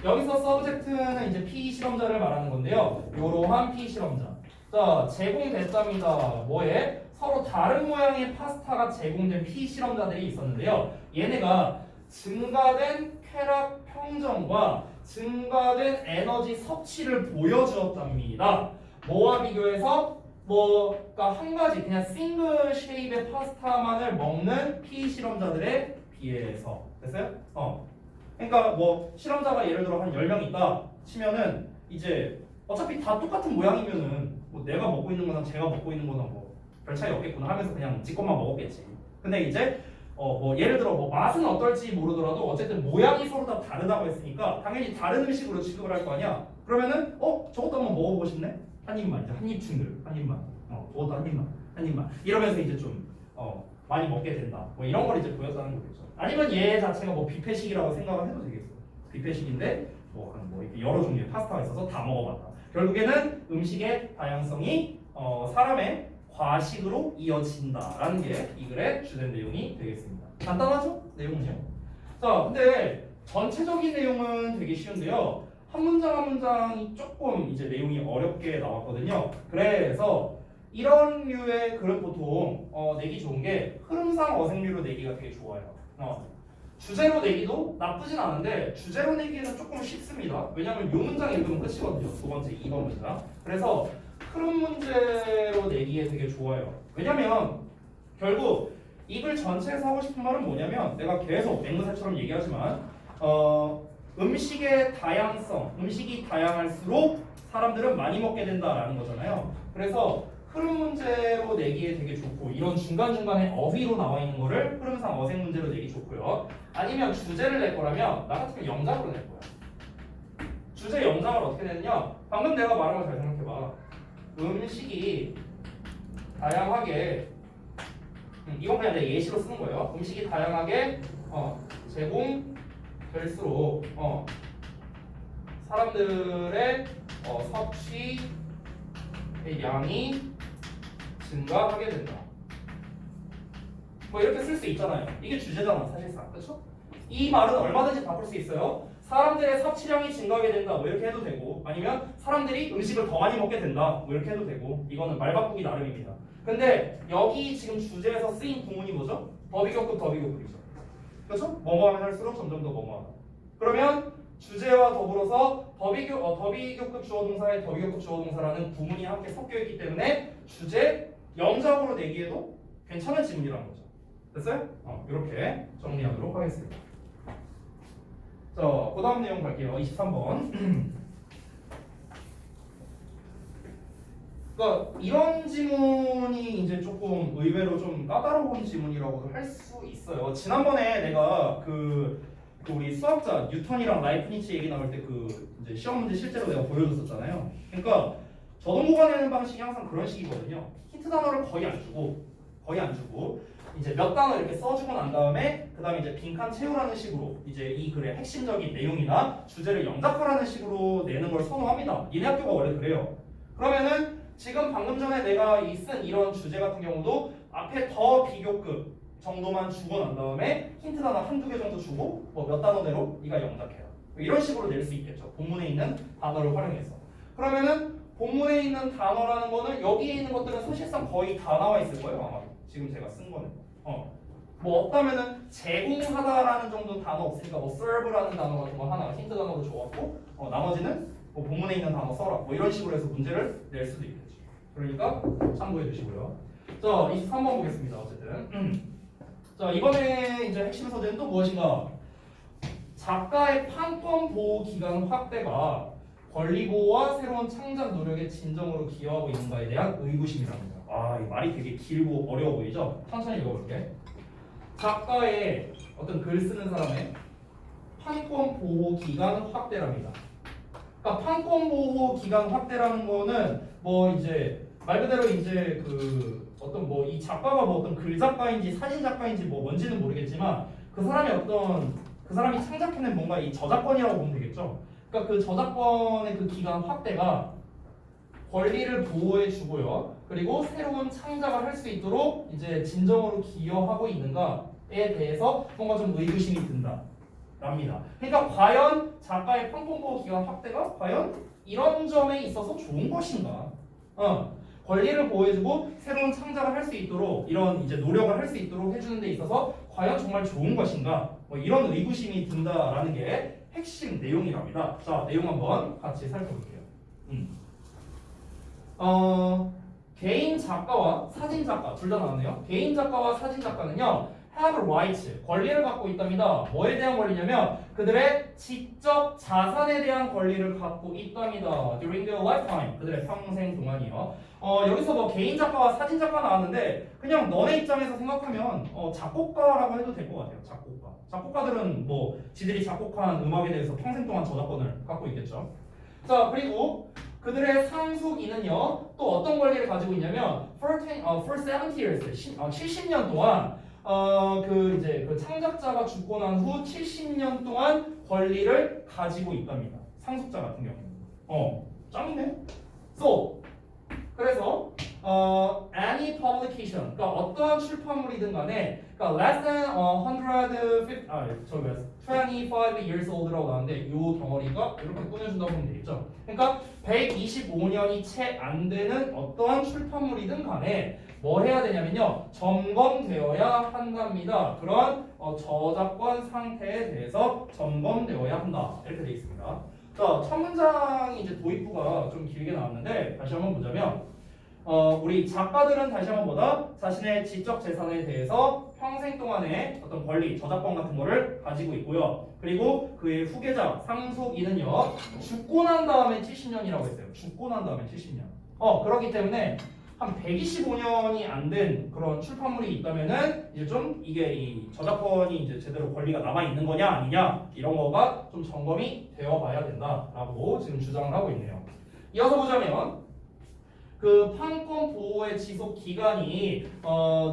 여기서 subject는 이제 P 실험자를 말하는 건데요. 이러한 P 실험자. 자, 제공됐답니다. 뭐에? 서로 다른 모양의 파스타가 제공된 P 실험자들이 있었는데요. 얘네가 증가된 쾌락 평정과 증가된 에너지 섭취를 보여주었답니다. 뭐와 비교해서? 그러니까 한 가지 그냥 싱글 쉐입의 파스타만을 먹는 P 실험자들에 비해서. 됐어요? 그러니까 뭐 실험자가 예를 들어 한 10명 있다 치면은 이제 어차피 다 똑같은 모양이면은 뭐 내가 먹고 있는 거나 제가 먹고 있는 거나 뭐 별 차이 없겠구나 하면서 그냥 지 것만 먹었겠지. 근데 이제 뭐 예를 들어 뭐 맛은 어떨지 모르더라도 어쨌든 모양이 서로 다 다르다고 했으니까 당연히 다른 음식으로 취급을 할 거 아니야. 그러면은 저것도 한번 먹어보고 싶네. 한 입만 이제 한 입 친들 한 입만. 저것도 한 입만 이러면서 이제 좀 많이 먹게 된다. 뭐 이런 걸 이제 보였다는 거겠죠. 아니면 얘 자체가 뭐 뷔페식이라고 생각을 해도 되겠어. 뷔페식인데 뭐 이렇게 여러 종류의 파스타가 있어서 다 먹어봤다. 결국에는 음식의 다양성이 사람의 과식으로 이어진다라는 게 이 글의 주된 내용이 되겠습니다. 간단하죠? 내용은요. 자, 근데 전체적인 내용은 되게 쉬운데요. 한 문장 한 문장이 조금 이제 내용이 어렵게 나왔거든요. 그래서 이런 류의 글은 보통 내기 좋은 게 흐름상 어색류로 내기가 되게 좋아요. 주제로 내기도 나쁘진 않은데 주제로 내기는 조금 쉽습니다. 왜냐하면 이 문장 읽으면 끝이거든요. 두 번째 2번 문장. 그래서 흐름 문제로 내기에 되게 좋아요. 왜냐면 결국 이 글 전체에서 하고 싶은 말은 뭐냐면 내가 계속 맹문사처럼 얘기하지만 음식의 다양성, 음식이 다양할수록 사람들은 많이 먹게 된다라는 거잖아요. 그래서 흐름 문제로 내기에 되게 좋고 이런 중간중간에 어휘로 나와 있는 거를 흐름상 어색 문제로 내기 좋고요. 아니면 주제를 낼 거라면 나 같은 경우 영작으로 낼 거야. 주제 영작을 어떻게 내느냐? 방금 내가 말한 걸 잘 생각해봐. 음식이 다양하게 이건 그냥 내 예시로 쓰는 거예요. 음식이 다양하게 제공될수록 사람들의 섭취의 양이 증가하게 된다. 뭐 이렇게 쓸 수 있잖아요. 이게 주제잖아 사실상. 그렇죠? 이 말은 얼마든지 바꿀 수 있어요. 사람들의 섭취량이 증가하게 된다. 뭐 이렇게 해도 되고 아니면 사람들이 음식을 더 많이 먹게 된다. 뭐 이렇게 해도 되고 이거는 말 바꾸기 나름입니다. 근데 여기 지금 주제에서 쓰인 구문이 뭐죠? 더비교급이죠. 그렇죠? 뭐뭐하면 할수록 점점 더 뭐뭐하다. 그러면 주제와 더불어서 더비교급 주어동사에 더비교급 주어동사라는 구문이 함께 섞여 있기 때문에 주제 영작으로 내기에도 괜찮은 지문이라는 거죠. 됐어요? 이렇게 정리하도록 하겠습니다. 자, 그 다음 내용 갈게요. 23번. 그러니까 이런 지문이 이제 조금 의외로 좀 까다로운 지문이라고도 할 수 있어요. 지난번에 내가 우리 수학자 뉴턴이랑 라이프니츠 얘기 나올 때 이제 시험 문제 실제로 내가 보여줬었잖아요. 그러니까 저동고가 내는 방식이 항상 그런 식이거든요. 힌트 단어를 거의 안 주고 이제 몇 단어 이렇게 써주고 난 다음에 그 다음에 이제 빈칸 채우라는 식으로 이제 이 글의 핵심적인 내용이나 주제를 영작하라는 식으로 내는 걸 선호합니다. 니네 학교가 원래 그래요. 그러면은 지금 방금 전에 내가 쓴 이런 주제 같은 경우도 앞에 더 비교급 정도만 주고 난 다음에 힌트 단어 한두 개 정도 주고 뭐 몇 단어대로 네가 영작해라. 이런 식으로 낼 수 있겠죠. 본문에 있는 단어를 활용해서. 그러면은 본문에 있는 단어라는 거는 여기에 있는 것들은 사실상 거의 다 나와 있을 거예요. 아마 지금 제가 쓴 거는. 뭐 없다면은 제공하다라는 정도 단어 없으니까 뭐 serve라는 단어 같은 거 하나 힌트 단어로 줘갖고 나머지는 뭐 본문에 있는 단어 써라. 뭐 이런 식으로 해서 문제를 낼 수도 있겠죠. 그러니까 참고해 주시고요. 자, 23번 보겠습니다. 어쨌든. 자, 이번에 이제 핵심 소재는 또 무엇인가? 작가의 판권 보호 기간 확대가 권리 보호와 새로운 창작 노력의 진정으로 기여하고 있는가에 대한 의구심이랍니다. 이 말이 되게 길고 어려워 보이죠? 천천히 읽어볼게. 작가의 어떤 글 쓰는 사람의 판권 보호 기간 확대랍니다. 그러니까 판권 보호 기간 확대라는 거는 뭐 이제 말 그대로 이제 어떤 뭐 이 작가가 뭐 어떤 글 작가인지 사진 작가인지 뭐 뭔지는 모르겠지만 그 사람이 창작해낸 뭔가 이 저작권이라고 보면 되겠죠. 그러니까 그 저작권의 그 기간 확대가 권리를 보호해 주고요. 그리고 새로운 창작을 할 수 있도록 이제 진정으로 기여하고 있는가에 대해서 뭔가 좀 의구심이 든다랍니다. 그러니까 과연 작가의 판권 보호 기간 확대가 과연 이런 점에 있어서 좋은 것인가? 권리를 보호해주고 새로운 창작을 할 수 있도록 이런 이제 노력을 할 수 있도록 해주는 데 있어서 과연 정말 좋은 것인가? 뭐 이런 의구심이 든다라는 게 핵심 내용이랍니다. 자, 내용 한번 같이 살펴볼게요. 개인 작가와 사진 작가 둘 다 나왔네요. 개인 작가와 사진 작가는요, have rights 권리를 갖고 있답니다. 뭐에 대한 권리냐면 그들의 지적 자산에 대한 권리를 갖고 있답니다. During their lifetime 그들의 평생 동안이요. 여기서 뭐 개인 작가와 사진 작가 나왔는데 그냥 너네 입장에서 생각하면 작곡가라고 해도 될 것 같아요. 작곡가들은 뭐 지들이 작곡한 음악에 대해서 평생 동안 저작권을 갖고 있겠죠. 자, 그리고 그들의 상속인은요 또 어떤 권리를 가지고 있냐면 for 70 years 70년 동안 그 이제 그 창작자가 죽고 난 후 70년 동안 권리를 가지고 있답니다. 상속자 같은 경우는 짱이네. So 그래서 any publication 그러니까 어떠한 출판물이든 간에 그러니까 less than 25 years old라고 나왔는데 요 덩어리가 이렇게 꾸며준다고 보면 되겠죠. 그러니까 125년이 채 안 되는 어떠한 출판물이든 간에 뭐 해야 되냐면요 점검되어야 한답니다. 그런 저작권 상태에 대해서 점검되어야 한다 이렇게 되어 있습니다. 자, 첫 문장이 이제 도입부가 좀 길게 나왔는데 다시 한번 보자면 우리 작가들은 다시 한번 보다 자신의 지적 재산에 대해서 평생 동안의 어떤 권리, 저작권 같은 거를 가지고 있고요. 그리고 그의 후계자, 상속인은요 죽고 난 다음에 70년이라고 했어요. 죽고 난 다음에 70년. 그렇기 때문에 한 125년이 안 된 그런 출판물이 있다면은 이제 좀 이게 이 저작권이 이제 제대로 권리가 남아 있는 거냐 아니냐 이런 거가 좀 점검이 되어 봐야 된다라고 지금 주장을 하고 있네요. 이어서 보자면 그 판권 보호의 지속 기간이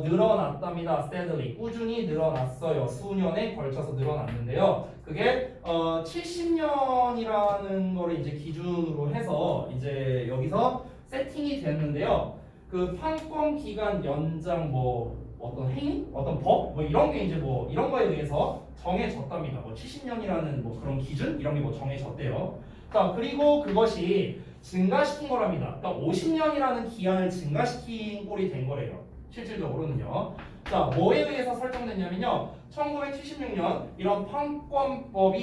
늘어났답니다. steadily 꾸준히 늘어났어요. 수년에 걸쳐서 늘어났는데요. 그게 70년이라는 거를 이제 기준으로 해서 이제 여기서 세팅이 됐는데요. 그 판권 기간 연장 뭐 어떤 행위, 어떤 법, 뭐 이런 게 이제 뭐 이런 거에 의해서 정해졌답니다. 뭐 70년이라는 뭐 그런 기준 이런 게 뭐 정해졌대요. 자 그리고 그것이 증가시킨 거랍니다. 그러니까 50년이라는 기한을 증가시킨 꼴이 된 거래요. 실질적으로는요. 자 뭐에 의해서 설정됐냐면요. 1976년 이런 판권법에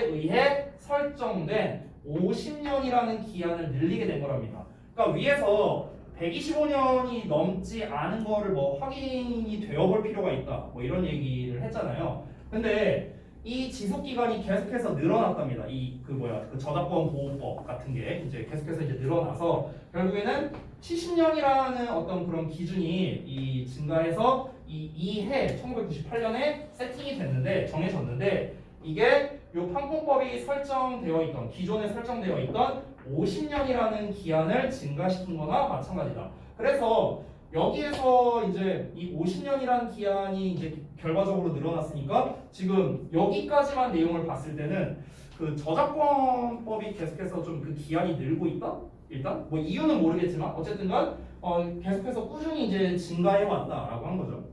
의해 설정된 50년이라는 기한을 늘리게 된 거랍니다. 그러니까 위에서 125년이 넘지 않은 거를 뭐 확인이 되어 볼 필요가 있다. 뭐 이런 얘기를 했잖아요. 근데 이 지속 기간이 계속해서 늘어났답니다. 그 저작권 보호법 같은 게 이제 계속해서 이제 늘어나서 결국에는 70년이라는 어떤 그런 기준이 이 증가해서 이해 1998년에 세팅이 됐는데 정해졌는데 이게 요 판권법이 설정되어 있던 기존에 설정되어 있던 50년이라는 기한을 증가시킨 거나 마찬가지다. 그래서 여기에서 이제 이 50년이라는 기한이 이제 결과적으로 늘어났으니까 지금 여기까지만 내용을 봤을 때는 그 저작권법이 계속해서 좀 그 기한이 늘고 있다? 일단 뭐 이유는 모르겠지만 어쨌든간 계속해서 꾸준히 이제 증가해 왔다라고 한 거죠.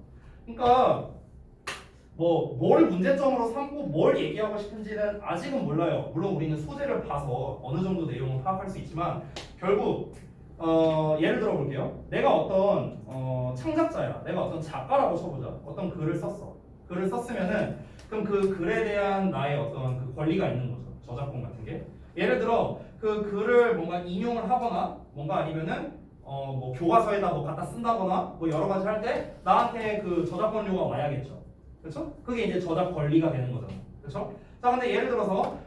그러니까 뭐 뭘 문제점으로 삼고 뭘 얘기하고 싶은지는 아직은 몰라요. 물론 우리는 소재를 봐서 어느 정도 내용을 파악할 수 있지만 결국 예를 들어 볼게요. 내가 어떤 창작자야. 내가 어떤 작가라고 쳐보자. 어떤 글을 썼어. 글을 썼으면은 그럼 그 글에 대한 나의 어떤 그 권리가 있는 거죠. 저작권 같은 게. 예를 들어 그 글을 뭔가 인용을 하거나 뭔가 아니면은 뭐 교과서에다 뭐 갖다 쓴다거나 뭐 여러 가지 할 때 나한테 그 저작권료가 와야겠죠. 그렇죠? 그게 이제 저작 권리가 되는 거잖아. 그렇죠? 자, 근데 예를 들어서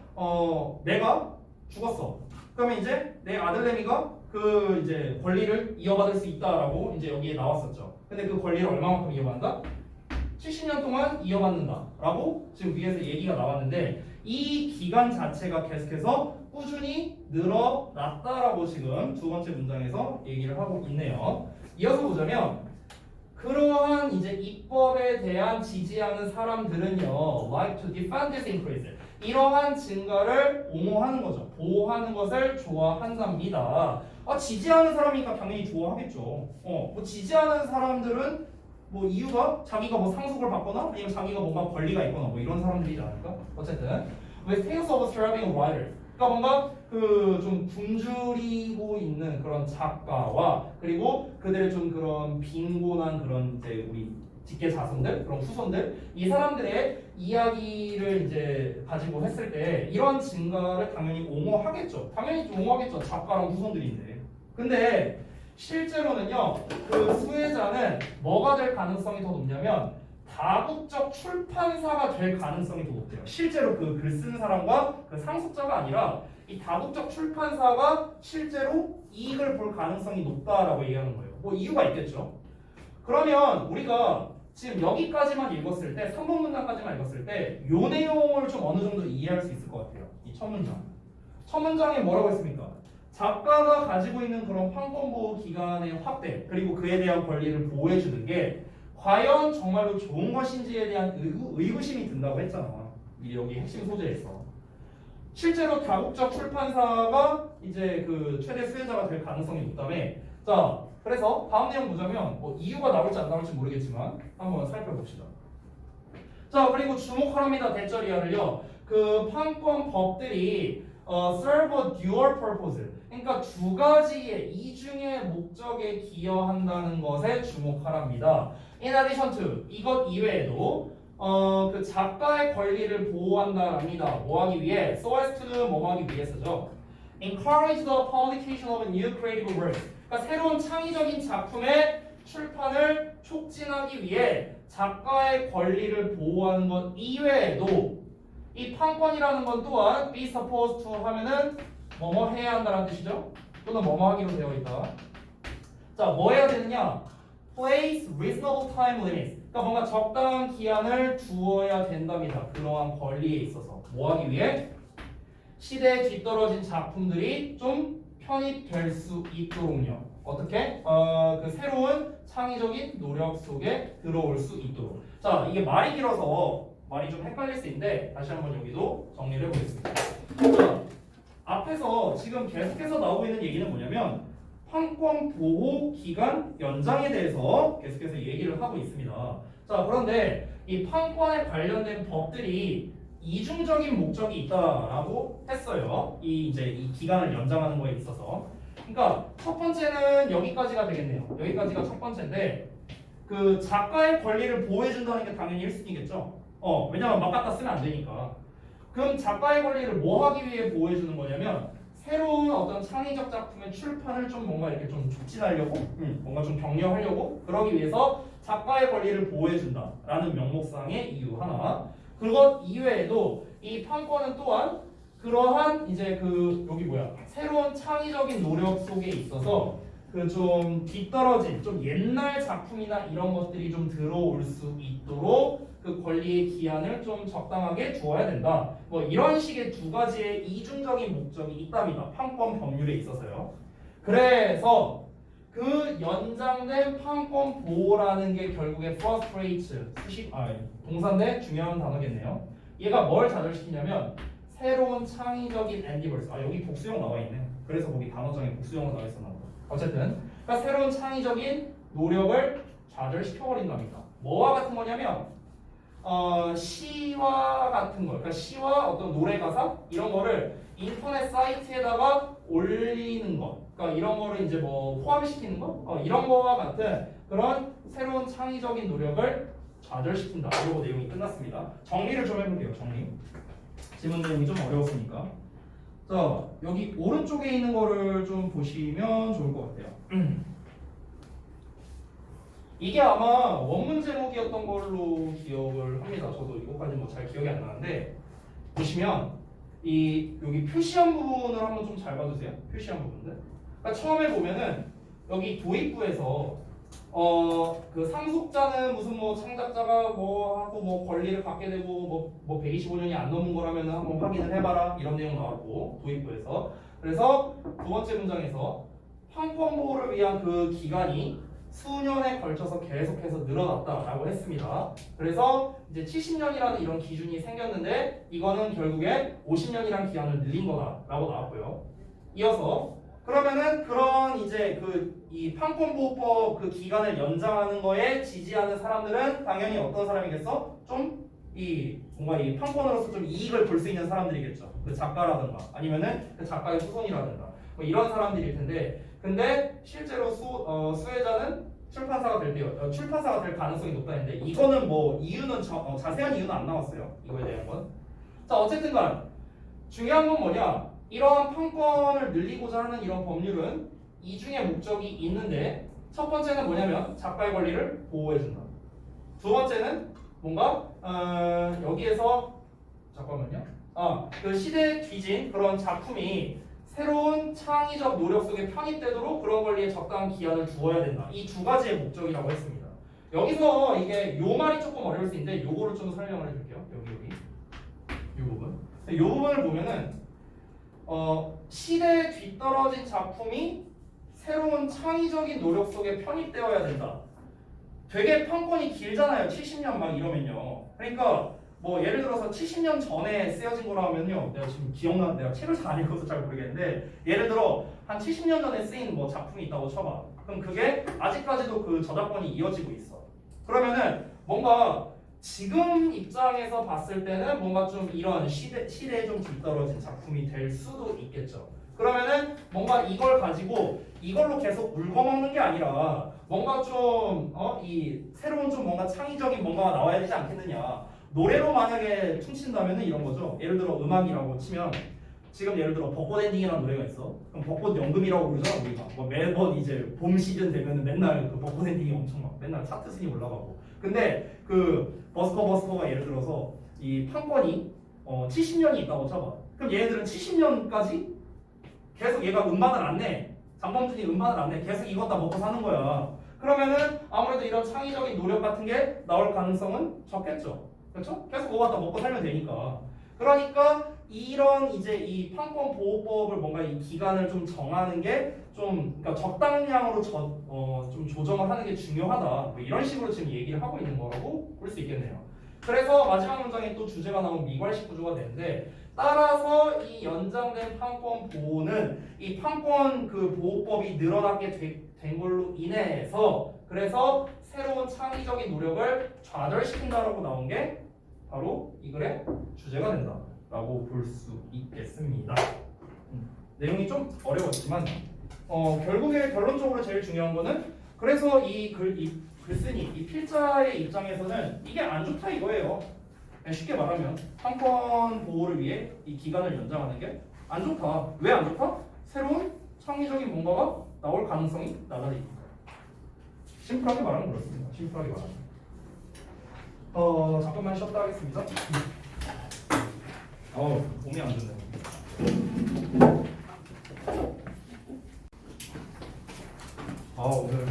내가 죽었어. 그러면 이제 내 아들내미가 그 이제 권리를 이어받을 수 있다라고 이제 여기에 나왔었죠. 근데 그 권리를 얼마만큼 이어받는다? 70년 동안 이어받는다라고 지금 위에서 얘기가 나왔는데 이 기간 자체가 계속해서 꾸준히 늘어났다라고 지금 두 번째 문장에서 얘기를 하고 있네요. 이어서 보자면 그러한 이제 입법에 대한 지지하는 사람들은요, like to defend this increase. 이러한 증가를 옹호하는 거죠. 보호하는 것을 좋아한답니다. 지지하는 사람이니까 당연히 좋아하겠죠. 뭐 지지하는 사람들은 뭐 이유가 자기가 뭐 상속을 받거나 아니면 자기가 뭔가 권리가 있거나 뭐 이런 사람들이지 않을까? 어쨌든 with tales of surviving writers. 그러니까 뭔가 그 좀 굶주리고 있는 그런 작가와 그리고 그들의 좀 그런 빈곤한 그런 이제 우리 직계 자손들 그런 후손들 이 사람들의 이야기를 이제 가지고 했을 때 이런 증가를 당연히 옹호하겠죠. 당연히 옹호하겠죠. 작가랑 후손들인데. 근데 실제로는요 그 수혜자는 뭐가 될 가능성이 더 높냐면 다국적 출판사가 될 가능성이 더 높대요. 실제로 그 글 쓴 사람과 그 상속자가 아니라 이 다국적 출판사가 실제로 이익을 볼 가능성이 높다라고 얘기하는 거예요. 뭐 이유가 있겠죠. 그러면 우리가 지금 여기까지만 읽었을 때 3번 문장까지만 읽었을 때 이 내용을 좀 어느 정도 이해할 수 있을 것 같아요. 이 첫 문장. 첫 문장에 뭐라고 했습니까? 작가가 가지고 있는 그런 판권 보호 기간의 확대 그리고 그에 대한 권리를 보호해 주는 게 과연 정말로 좋은 것인지에 대한 의구심이 든다고 했잖아. 이 여기 핵심 소재에서. 실제로 다국적 출판사가 이제 그 최대 수혜자가 될 가능성이 높다며. 자, 그래서 다음 내용 보자면 뭐 이유가 나올지 안 나올지 모르겠지만 한번 살펴봅시다. 자, 그리고 주목하랍니다. 대절이야를요. 그 판권 법들이 serve a dual purpose. 그러니까 두 가지의 이중의 목적에 기여한다는 것에 주목하랍니다. In addition to 이것 이외에도 그 작가의 권리를 보호한다랍니다. 뭐하기 위해? So as to 뭐하기 위해서죠. Encourage the publication of new creative works. 그러니까 새로운 창의적인 작품의 출판을 촉진하기 위해 작가의 권리를 보호하는 것 이외에도 이 판권이라는 건 또한 be supposed to 하면은 뭐뭐 해야 한다는 뜻이죠. 또는 뭐뭐 하기로 되어 있다. 자, 뭐 해야 되느냐? Place reasonable time limits. 그러니까 뭔가 적당한 기한을 두어야 된답니다. 그러한 권리에 있어서. 뭐 하기 위해? 시대에 뒤떨어진 작품들이 좀 편입될 수 있도록요. 어떻게? 그 새로운 창의적인 노력 속에 들어올 수 있도록. 자, 이게 말이 길어서 말이 좀 헷갈릴 수 있는데 다시 한번 여기도 정리를 해보겠습니다. 자, 앞에서 지금 계속해서 나오고 있는 얘기는 뭐냐면 판권 보호 기간 연장에 대해서 계속해서 얘기를 하고 있습니다. 자, 그런데 이 판권에 관련된 법들이 이중적인 목적이 있다라고 했어요. 이제 이 기간을 연장하는 거에 있어서. 그러니까 첫 번째는 여기까지가 되겠네요. 여기까지가 첫 번째인데 그 작가의 권리를 보호해 준다는 게 당연히 1순위겠죠. 왜냐면 막 갖다 쓰면 안 되니까. 그럼 작가의 권리를 뭐 하기 위해 보호해 주는 거냐면 새로운 어떤 창의적 작품의 출판을 좀 뭔가 이렇게 좀 촉진하려고, 뭔가 좀 격려하려고 그러기 위해서 작가의 권리를 보호해 준다라는 명목상의 이유 하나. 그것 이외에도 이 판권은 또한 그러한 이제 그 여기 뭐야 새로운 창의적인 노력 속에 있어서 그 좀 뒤떨어진 좀 옛날 작품이나 이런 것들이 좀 들어올 수 있도록 그 권리의 기한을 좀 적당하게 주어야 된다. 뭐 이런 식의 두 가지의 이중적인 목적이 있답니다. 판권 법률에 있어서요. 그래서 그 연장된 판권 보호라는 게 결국에 frustrates 동사인데 중요한 단어겠네요. 얘가 뭘 좌절시키냐면 새로운 창의적인 endeavors. 여기 복수형 나와 있네. 그래서 거기 단어장에 복수형으로 나와 있었나 보다. 어쨌든 그러니까 새로운 창의적인 노력을 좌절시켜버린답니다. 뭐와 같은 거냐면 시와 같은 거, 그러니까 시와 어떤 노래 가사 이런 거를 인터넷 사이트에다가 올리는 거, 그러니까 이런 거를 이제 뭐 포함시키는 거, 이런 거와 같은 그런 새로운 창의적인 노력을 좌절시킨다. 이거 내용이 끝났습니다. 정리를 좀 해볼게요. 정리. 지문 내용이 좀 어려웠으니까. 자, 여기 오른쪽에 있는 거를 좀 보시면 좋을 것 같아요. 이게 아마 원문 제목이었던 걸로 기억을 합니다. 저도 이거까지 뭐 잘 기억이 안 나는데 보시면 이 여기 표시한 부분을 한번 좀 잘 봐주세요. 표시한 부분들. 그러니까 처음에 보면은 여기 도입부에서 그 상속자는 무슨 뭐 창작자가 뭐 하고 뭐 권리를 갖게 되고 뭐 125년이 안 넘은 거라면 한번 확인을 해봐라 이런 내용 나왔고 도입부에서. 그래서 두 번째 문장에서 판권 보호를 위한 그 기간이 수년에 걸쳐서 계속해서 늘어났다라고 했습니다. 그래서 이제 70년이라는 이런 기준이 생겼는데 이거는 결국에 50년이라는 기한을 늘린 거다라고 나왔고요. 이어서 그러면은 그런 이제 그 이 판권보호법 그 기간을 연장하는 거에 지지하는 사람들은 당연히 어떤 사람이겠어? 좀 이 뭔가 이 판권으로서 좀 이익을 볼 수 있는 사람들이겠죠. 그 작가라든가 아니면은 그 작가의 후손이라든가 뭐 이런 사람들일 텐데 근데 실제로 수혜자는 출판사가 될 가능성이 높다는데 이거는 뭐 이유는 자세한 이유는 안 나왔어요. 이거에 대한 건. 자, 어쨌든간 중요한 건 뭐냐? 이러한 판권을 늘리고자 하는 이런 법률은 이중의 목적이 있는데 첫 번째는 뭐냐면 작가의 권리를 보호해준다. 두 번째는 뭔가 여기에서 잠깐만요. 그 시대에 뒤진 그런 작품이 새로운 창의적 노력 속에 편입되도록 그런 권리에 적당한 기한을 두어야 된다. 이 두 가지의 목적이라고 했습니다. 여기서 이게 요 말이 조금 어려울 수 있는데 요거를 좀 설명을 해줄게요. 여기 요 부분. 요 부분을 보면은 시대에 뒤떨어진 작품이 새로운 창의적인 노력 속에 편입되어야 된다. 되게 판권이 길잖아요. 70년 막 이러면요. 그러니까 뭐 예를 들어서 70년 전에 쓰여진 거라면요. 내가 지금 내가 책을 잘 안 읽어서 잘 모르겠는데 예를 들어 한 70년 전에 쓰인 뭐 작품이 있다고 쳐봐. 그럼 그게 아직까지도 그 저작권이 이어지고 있어. 그러면은 뭔가 지금 입장에서 봤을 때는 뭔가 좀 이런 시대에 좀 뒤떨어진 작품이 될 수도 있겠죠. 그러면은 뭔가 이걸 가지고 이걸로 계속 울거먹는 게 아니라 뭔가 좀 이 새로운 좀 뭔가 창의적인 뭔가가 나와야 되지 않겠느냐. 노래로 만약에 퉁친다면은 이런 거죠. 예를 들어 음악이라고 치면 지금 예를 들어 벚꽃 엔딩이라는 노래가 있어. 그럼 벚꽃 연금이라고 그러잖아 우리가. 뭐 매번 이제 봄 시즌 되면은 맨날 그 벚꽃 엔딩이 엄청 막 맨날 차트 순위 올라가고. 근데 그 버스커가 예를 들어서 이 판권이 70년이 있다고 쳐봐. 그럼 얘네들은 70년까지 계속 얘가 음반을 안 내. 장범준이 음반을 안 내. 계속 이거 다 먹고 사는 거야. 그러면은 아무래도 이런 창의적인 노력 같은 게 나올 가능성은 적겠죠. 그렇죠? 계속 그거 갖다 먹고 살면 되니까. 그러니까 이런 이제 이 판권 보호법을 뭔가 이 기간을 좀 정하는 게 좀 그러니까 적당량으로 좀 조정을 하는 게 중요하다. 뭐 이런 식으로 지금 얘기를 하고 있는 거라고 볼 수 있겠네요. 그래서 마지막 문장에 또 주제가 나온 미괄식 구조가 되는데 따라서 이 연장된 판권 보호는 이 판권 그 보호법이 늘어나게 된 걸로 인해서 그래서 새로운 창의적인 노력을 좌절시킨다라고 나온 게 바로 이 글의 주제가 된다라고 볼 수 있겠습니다. 내용이 좀 어려웠지만 결국에 결론적으로 제일 중요한 거는 그래서 이 글쓴이 이 필자의 입장에서는 이게 안 좋다 이거예요. 쉽게 말하면 판권 보호를 위해 이 기간을 연장하는 게 안 좋다. 왜 안 좋다? 새로운 창의적인 뭔가가 나올 가능성이 낮아지니까. 심플하게 말하면 그렇습니다. 심플하게 말하면. 잠깐만 쉬었다 하겠습니다. 몸이 안 좋네. 오늘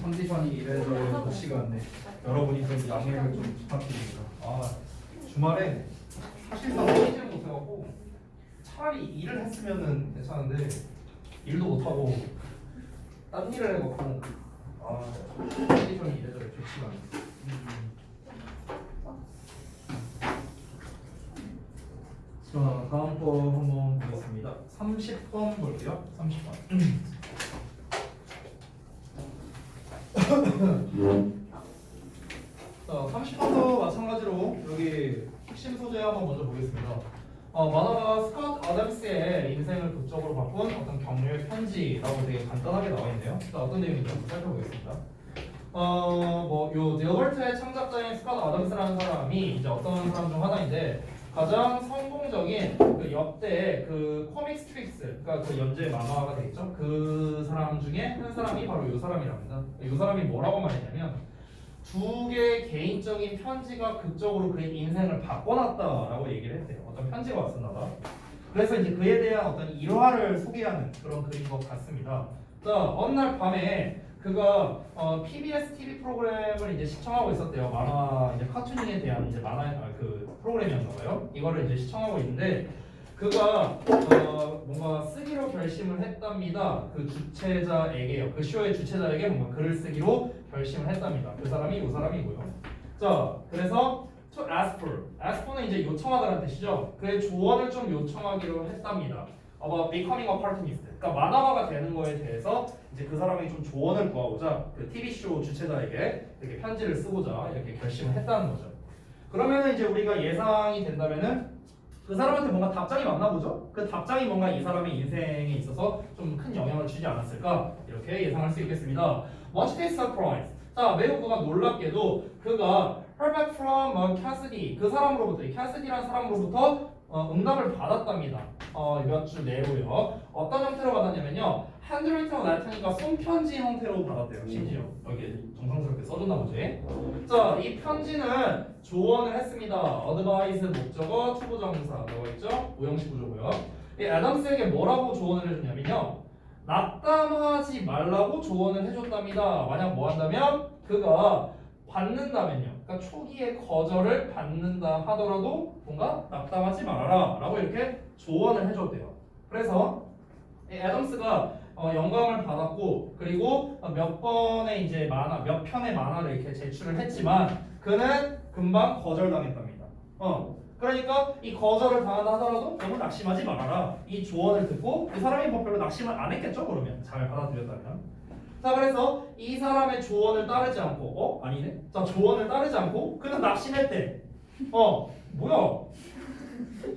컨디션이 이래저래 좋지가 않네. 여러분이 좀 양해를 좀 부탁드립니다. 주말에 사실상 쉬지를 못해갖고 차라리 일을 했으면은 괜찮은데 일도 못하고 딴 일을 해갖고 컨디션이 이래저래 좋지가 않네. 자, 다음 거 한번 보겠습니다. 30번 볼게요. 30번. 자, 30번도 마찬가지로 여기 핵심 소재 한번 먼저 보겠습니다. 만화가 스캇 아담스의 인생을 극적으로 바꾼 어떤 격려의 편지라고 되게 간단하게 나와 있네요. 자, 어떤 내용인지 한번 살펴보겠습니다. 요 네오벌트의 창작자인 스캇 아담스라는 사람이 이제 어떤 사람 중 하나인데 가장 성공적인 그 역대 그 코믹 스트릭스, 그러니까 그 연재 만화가 되겠죠. 그 사람 중에 한 사람이 바로 이 사람이랍니다. 이 사람이 뭐라고 말했냐면 두 개의 개인적인 편지가 극적으로 그의 인생을 바꿔놨다라고 얘기를 했대요. 어떤 편지가 왔었나 봐. 그래서 이제 그에 대한 어떤 일화를 소개하는 그런 글인 것 같습니다. 자, 어느 날 밤에 그가 PBS TV 프로그램을 이제 시청하고 있었대요. 만화 이제 카툰에 대한 이제 만화 그 프로그램이었나 봐요. 이거를 이제 시청하고 있는데 그가 뭔가 쓰기로 결심을 했답니다. 그 주최자에게요. 그 쇼의 주최자에게 뭔가 글을 쓰기로 결심을 했답니다. 그 사람이 이 사람이고요. 자, 그래서 to ask for, ask for는 이제 요청하다라는 뜻이죠. 그의 조언을 좀 요청하기로 했답니다. about becoming a cartoonist. 그러니까 만화가가 되는 거에 대해서 이제 그 사람이 좀 조언을 구하고자 그 TV 쇼 주최자에게 이렇게 편지를 쓰고자 이렇게 결심을 했다는 거죠. 그러면은 이제 우리가 예상이 된다면은 그 사람한테 뭔가 답장이 왔나 보죠? 그 답장이 뭔가 이 사람의 인생에 있어서 좀 큰 영향을 주지 않았을까? 이렇게 예상할 수 있겠습니다. Much to his surprise. 자, 매우 그가 놀랍게도 그가 Herbert from Cassidy 그 사람으로부터 Cassidy라는 사람으로부터 응답을 받았답니다. 몇 주 내로요. 어떤 형태로 받았냐면요. handwritten letter니까 손편지 형태로 받았대요. 심지어 여기 정성스럽게 써줬나 보지. 자, 이 편지는 조언을 했습니다. advise 목적어 투부정사 나와 있죠. 오형식 구조고요. 이 애덤스에게 뭐라고 조언을 해줬냐면요. 낙담하지 말라고 조언을 해줬답니다. 만약 뭐 한다면 그가 받는다면요. 그러니까 초기에 거절을 받는다 하더라도 뭔가 낙담하지 말아라 라고 이렇게 조언을 해줘도 돼요. 그래서 이 애덤스가 영감을 받았고 그리고 몇 번의 이제 몇 편의 만화를 이렇게 제출을 했지만 그는 금방 거절당했답니다. 그러니까 이 거절을 당한다 하더라도 너무 낙심하지 말아라. 이 조언을 듣고 이 사람이 뭐 별로 낙심을 안 했겠죠? 그러면 잘 받아들였다면. 자, 그래서 이 사람의 조언을 따르지 않고 아니네. 자, 조언을 따르지 않고 그는 낙심했대. 뭐야?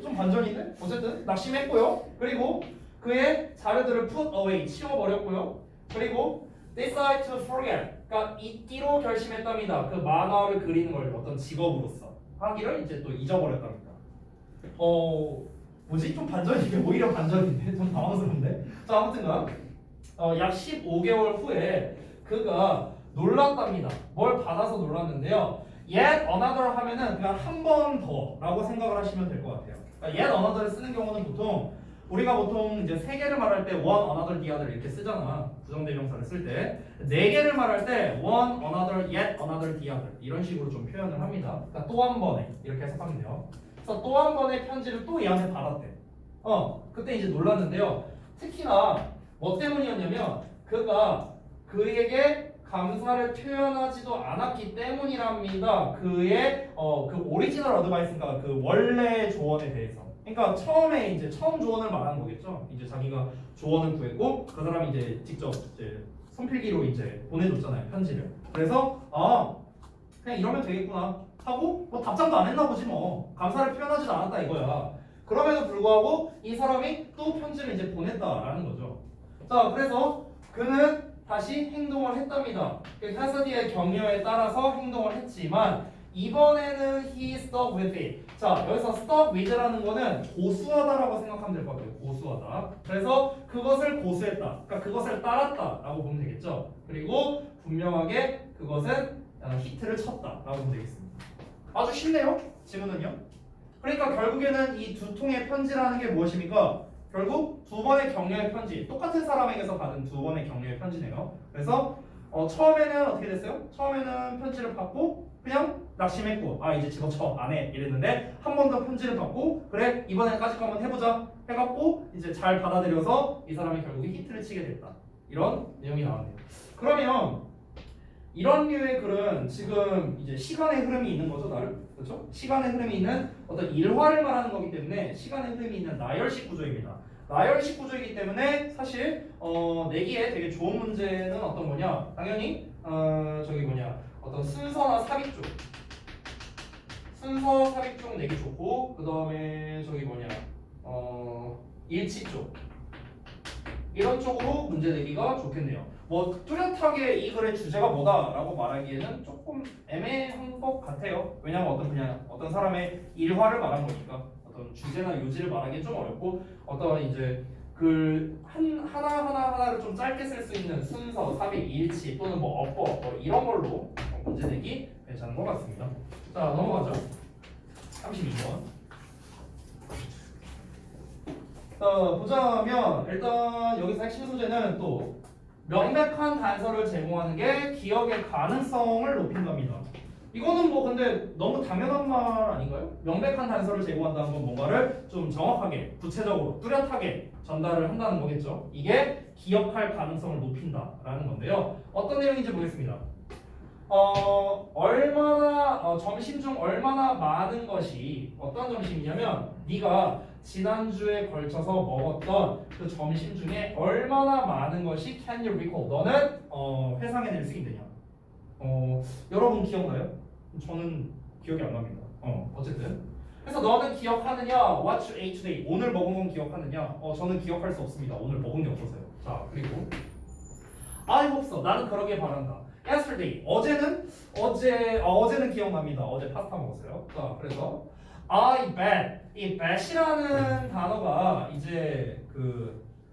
좀 반전인데? 어쨌든 낙심했고요. 그리고 그의 자료들을 put away 치워버렸고요. 그리고 decide to forget 그러니까 잊기로 결심했답니다. 그 만화를 그리는 걸 어떤 직업으로서 하기를 이제 또 잊어버렸답니다. 뭐지? 좀 반전이게 오히려 반전인데 좀 당황스러운데. 자, 아무튼가 약 15개월 후에 그가 놀랐답니다. 뭘 받아서 놀랐는데요. yet another 하면은 그냥 한 번 더라고 생각을 하시면 될 것 같아요. 그러니까 yet another를 쓰는 경우는 우리가 보통 이제 세 개를 말할 때 one, another, the other 이렇게 쓰잖아. 부정대명사를 쓸 때. 네 개를 말할 때 one, another, yet another, the other 이런 식으로 좀 표현을 합니다. 그러니까 또 한 번에 이렇게 해석하면 돼요. 그래서 또 한 번의 편지를 또 얘한테 받았대. 그때 이제 놀랐는데요. 특히나 뭐 때문이었냐면 그가 그에게 감사를 표현하지도 않았기 때문이랍니다. 그의 그 오리지널 어드바이스인가 그 원래 조언에 대해서. 그러니까 처음에 이제 처음 조언을 말하는 거겠죠. 이제 자기가 조언을 구했고 그 사람이 이제 직접 이제 손필기로 이제 보내줬잖아요 편지를. 그래서 그냥 이러면 되겠구나 하고 뭐 답장도 안 했나 보지 뭐 감사를 표현하지도 않았다 이거야. 그럼에도 불구하고 이 사람이 또 편지를 이제 보냈다라는 거죠. 자, 그래서 그는 다시 행동을 했답니다. 캐서디의 격려에 따라서 행동을 했지만 이번에는 he stuck with it. 자, 여기서 stuck with라는 거는 고수하다라고 생각하면 될 것 같아요. 고수하다. 그래서 그것을 고수했다. 그러니까 그것을 따랐다라고 보면 되겠죠. 그리고 분명하게 그것은 히트를 쳤다라고 보면 되겠습니다. 아주 쉽네요. 지문은요. 그러니까 결국에는 이 두 통의 편지라는 게 무엇입니까? 결국 두 번의 격려의 편지, 똑같은 사람에게서 받은 두 번의 격려의 편지네요. 그래서 처음에는 어떻게 됐어요? 처음에는 편지를 받고 그냥 낙심했고 이제 집어쳐 안 해 이랬는데 한 번 더 편지를 받고 그래 이번에는 까짓 거 한번 해보자 해갖고 이제 잘 받아들여서 이 사람이 결국에 히트를 치게 됐다. 이런 내용이 나왔네요. 그러면 이런 류의 글은 지금 이제 시간의 흐름이 있는 거죠, 나름. 그렇죠? 시간의 흐름이 있는 어떤 일화를 말하는 거기 때문에 시간의 흐름이 있는 나열식 구조입니다. 나열식 구조이기 때문에 사실 내기에 되게 좋은 문제는 어떤 거냐? 당연히 어떤 순서나 삽입 쪽, 순서 삽입 쪽 내기 좋고 그 다음에 일치 쪽 이런 쪽으로 문제 내기가 좋겠네요. 뭐 뚜렷하게 이 글의 주제가 뭐다라고 말하기에는 조금 애매한 것 같아요. 왜냐면 어떤 사람의 일화를 말한 거니까 어떤 주제나 요지를 말하기 좀 어렵고 어떤 이제 글 하나를 좀 짧게 쓸 수 있는 순서, 삽입, 일치 또는 뭐 어법 뭐 이런 걸로 문제 내기 괜찮은 것 같습니다. 자, 넘어가죠. 32번. 보자면 일단 여기서 핵심 소재는 또 명백한 단서를 제공하는 게 기억의 가능성을 높인답니다. 이거는 뭐 근데 너무 당연한 말 아닌가요? 명백한 단서를 제공한다는 건 뭔가를 좀 정확하게, 구체적으로, 뚜렷하게 전달을 한다는 거겠죠. 이게 기억할 가능성을 높인다라는 건데요. 어떤 내용인지 보겠습니다. 점심 중 얼마나 많은 것이 어떤 점심이냐면 네가 지난주에 걸쳐서 먹었던 그 점심 중에 얼마나 많은 것이 can you recall? 너는 회상해낼 수 있느냐? 여러분 기억나요? 저는 기억이 안 납니다. 어쨌든 그래서 너는 기억하느냐? What you ate today? 오늘 먹은 건 기억하느냐? 저는 기억할 수 없습니다. 오늘 먹은 게 없어서요. 자, 그리고 I hope so. 나는 그러길 바란다. Yesterday. 어제는 기억납니다. 어제 파스타 먹었어요. 자, 그래서 I bet. 이 bet이라는 단어가 이제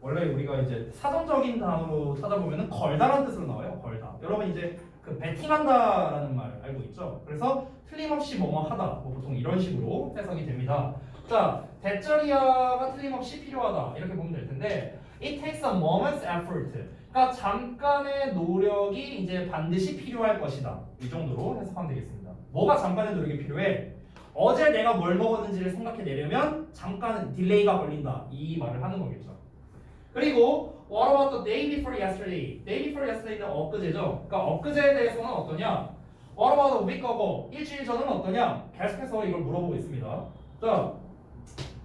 원래 우리가 이제 사전적인 단어로 찾아보면은 걸다라는 뜻으로 나와요. 걸다. 여러분 이제 베팅한다라는 말 알고 있죠? 그래서 틀림없이 뭐뭐 하다. 뭐 보통 이런 식으로 해석이 됩니다. 자, 대절이야가 틀림없이 필요하다. 이렇게 보면 될 텐데 It takes a moment's effort. 그러니까 잠깐의 노력이 이제 반드시 필요할 것이다. 이 정도로 해석하면 되겠습니다. 뭐가 잠깐의 노력이 필요해? 어제 내가 뭘 먹었는지를 생각해 내려면 잠깐 딜레이가 걸린다. 이 말을 하는 거겠죠. 그리고 what about the day before yesterday? day before yesterday는 엊그제죠. 그러니까 엊그제에 대해서는 어떠냐? what about a week ago? 일주일 전은 어떠냐? 계속해서 이걸 물어보고 있습니다. 자,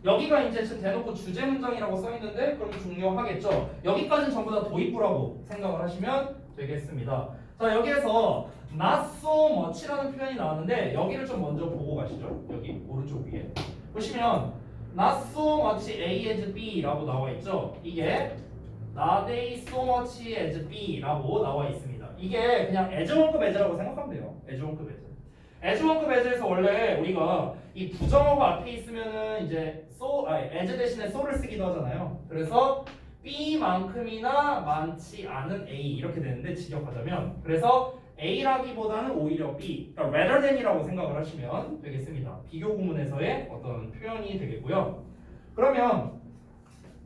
여기가 이제 지금 대놓고 주제 문장이라고 써 있는데 그럼 중요하겠죠. 여기까지는 전부 다 도입부라고 생각을 하시면 되겠습니다. 자, 여기에서 not so much라는 표현이 나왔는데 여기를 좀 먼저 보고 가시죠. 여기 오른쪽 위에 보시면 not so much A as B라고 나와 있죠. 이게 not A so much as B라고 나와 있습니다. 이게 그냥 as1급 as라고 생각하면 돼요. as1급 as. as1급 as에서 원래 우리가 이 부정어가 앞에 있으면은 이제 as 대신에 so를 쓰기도 하잖아요. 그래서 B만큼이나 많지 않은 A 이렇게 되는데 직역하자면 그래서 A라기보다는 오히려 B, 그러니까 rather than이라고 생각을 하시면 되겠습니다. 비교 구문에서의 어떤 표현이 되겠고요. 그러면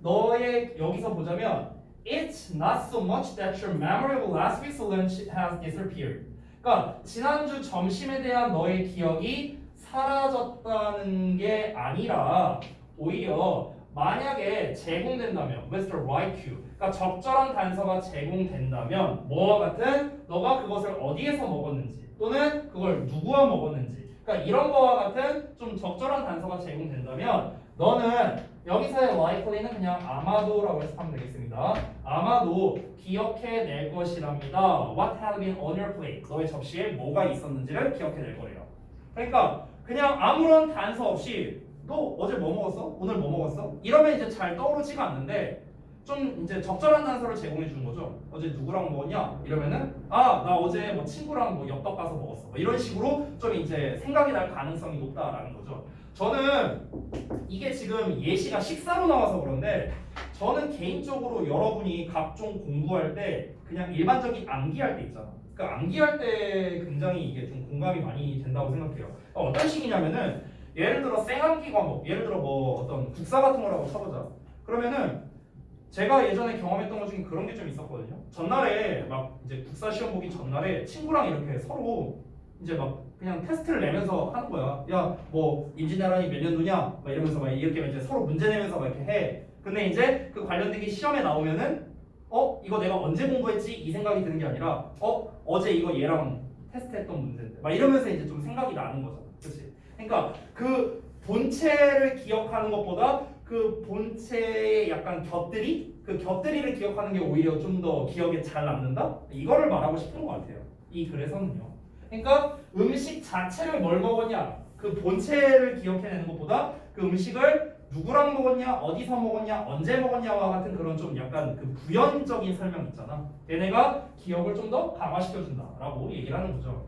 너의 여기서 보자면 It's not so much that your memory of last week's lunch has disappeared. 그러니까 지난주 점심에 대한 너의 기억이 사라졌다는 게 아니라 오히려 만약에 제공된다면 with the right cue, 그러니까 적절한 단서가 제공된다면 뭐와 같은 너가 그것을 어디에서 먹었는지 또는 그걸 누구와 먹었는지, 그러니까 이런 거와 같은 좀 적절한 단서가 제공된다면 너는 여기서의 likely는 그냥 아마도라고 해석하면 되겠습니다. 아마도 기억해낼 것이랍니다. What had been on your plate? 너의 접시에 뭐가 있었는지를 기억해낼 거래요. 그러니까 그냥 아무런 단서 없이 너 어제 뭐 먹었어? 오늘 뭐 먹었어? 이러면 이제 잘 떠오르지가 않는데 좀 이제 적절한 단서를 제공해 주는 거죠. 어제 누구랑 먹었냐? 이러면은 아, 나 어제 뭐 친구랑 뭐 엽떡 가서 먹었어. 뭐 이런 식으로 좀 이제 생각이 날 가능성이 높다라는 거죠. 저는 이게 지금 예시가 식사로 나와서 그런데 저는 개인적으로 여러분이 각종 공부할 때 그냥 일반적인 암기할 때 있잖아. 그 암기할 때 굉장히 이게 좀 공감이 많이 된다고 생각해요. 어떤 식이냐면은 예를 들어 쌩암기 과목, 예를 들어 뭐 어떤 국사 같은 거라고 쳐보자. 그러면은 제가 예전에 경험했던 것 중에 그런 게 좀 있었거든요. 전날에 막 이제 국사 시험 보기 전날에 친구랑 이렇게 서로 이제 막 그냥 테스트를 내면서 하는 거야. 야, 뭐 임진왜란이 몇 년도냐? 막 이러면서 막 이렇게 이제 서로 문제 내면서 막 이렇게 해. 근데 이제 그 관련된 게 시험에 나오면은 이거 내가 언제 공부했지? 이 생각이 드는 게 아니라 어제 이거 얘랑 테스트했던 문제인데 막 이러면서 이제 좀 생각이 나는 거잖아. 그렇지? 그러니까 그 본체를 기억하는 것보다 그 본체의 약간 곁들이, 그 곁들이를 기억하는 게 오히려 좀 더 기억에 잘 남는다? 이거를 말하고 싶은 것 같아요. 이 글에서는요. 그러니까 음식 자체를 뭘 먹었냐, 그 본체를 기억해내는 것보다 그 음식을 누구랑 먹었냐, 어디서 먹었냐, 언제 먹었냐와 같은 그런 좀 약간 그 부연적인 설명 있잖아. 얘네가 기억을 좀 더 강화시켜준다라고 얘기를 하는 거죠.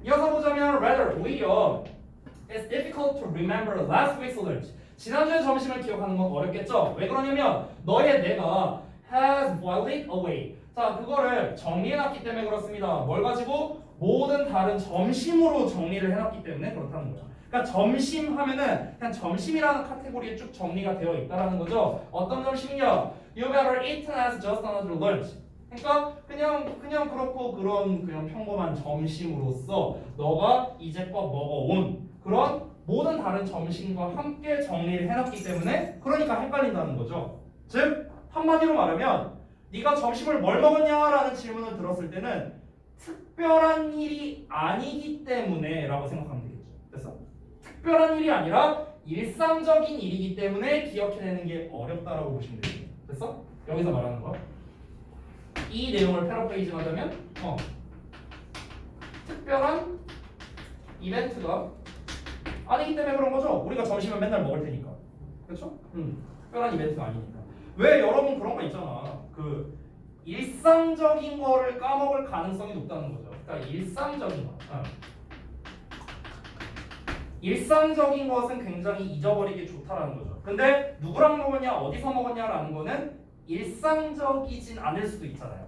이어서 보자면 rather, 오히려 It's difficult to remember last week's lunch. 지난주의 점심을 기억하는 건 어렵겠죠? 왜 그러냐면 너의 뇌가 has boiled it away. 자, 그거를 정리해놨기 때문에 그렇습니다. 뭘 가지고? 모든 다른 점심으로 정리를 해놨기 때문에 그렇다는 거야. 그러니까 점심 하면은 그냥 점심이라는 카테고리에 쭉 정리가 되어 있다라는 거죠. 어떤 점심이냐? You better eat as just another lunch. 그러니까 그냥 그렇고 그냥 평범한 점심으로서 너가 이제껏 먹어온 그런 모든 다른 점심과 함께 정리를 해놨기 때문에 그러니까 헷갈린다는 거죠. 즉 한마디로 말하면 네가 점심을 뭘 먹었냐라는 질문을 들었을 때는 특별한 일이 아니기 때문에 라고 생각하면 되겠죠. 됐어? 특별한 일이 아니라 일상적인 일이기 때문에 기억해내는 게 어렵다라고 보시면 되겠죠. 됐어? 여기서 말하는 거. 이 내용을 패러프레이징 하자면 특별한 이벤트가 아니기 때문에 그런 거죠. 우리가 점심을 맨날 먹을 테니까. 그렇죠? 특별한 이벤트가 아니니까. 왜 여러분 그런 거 있잖아. 그 일상적인 거를 까먹을 가능성이 높다는 거죠. 그러니까 일상적인 거. 일상적인 것은 굉장히 잊어버리기 좋다라는 거죠. 근데 누구랑 먹었냐, 어디서 먹었냐라는 거는 일상적이진 않을 수도 있잖아요.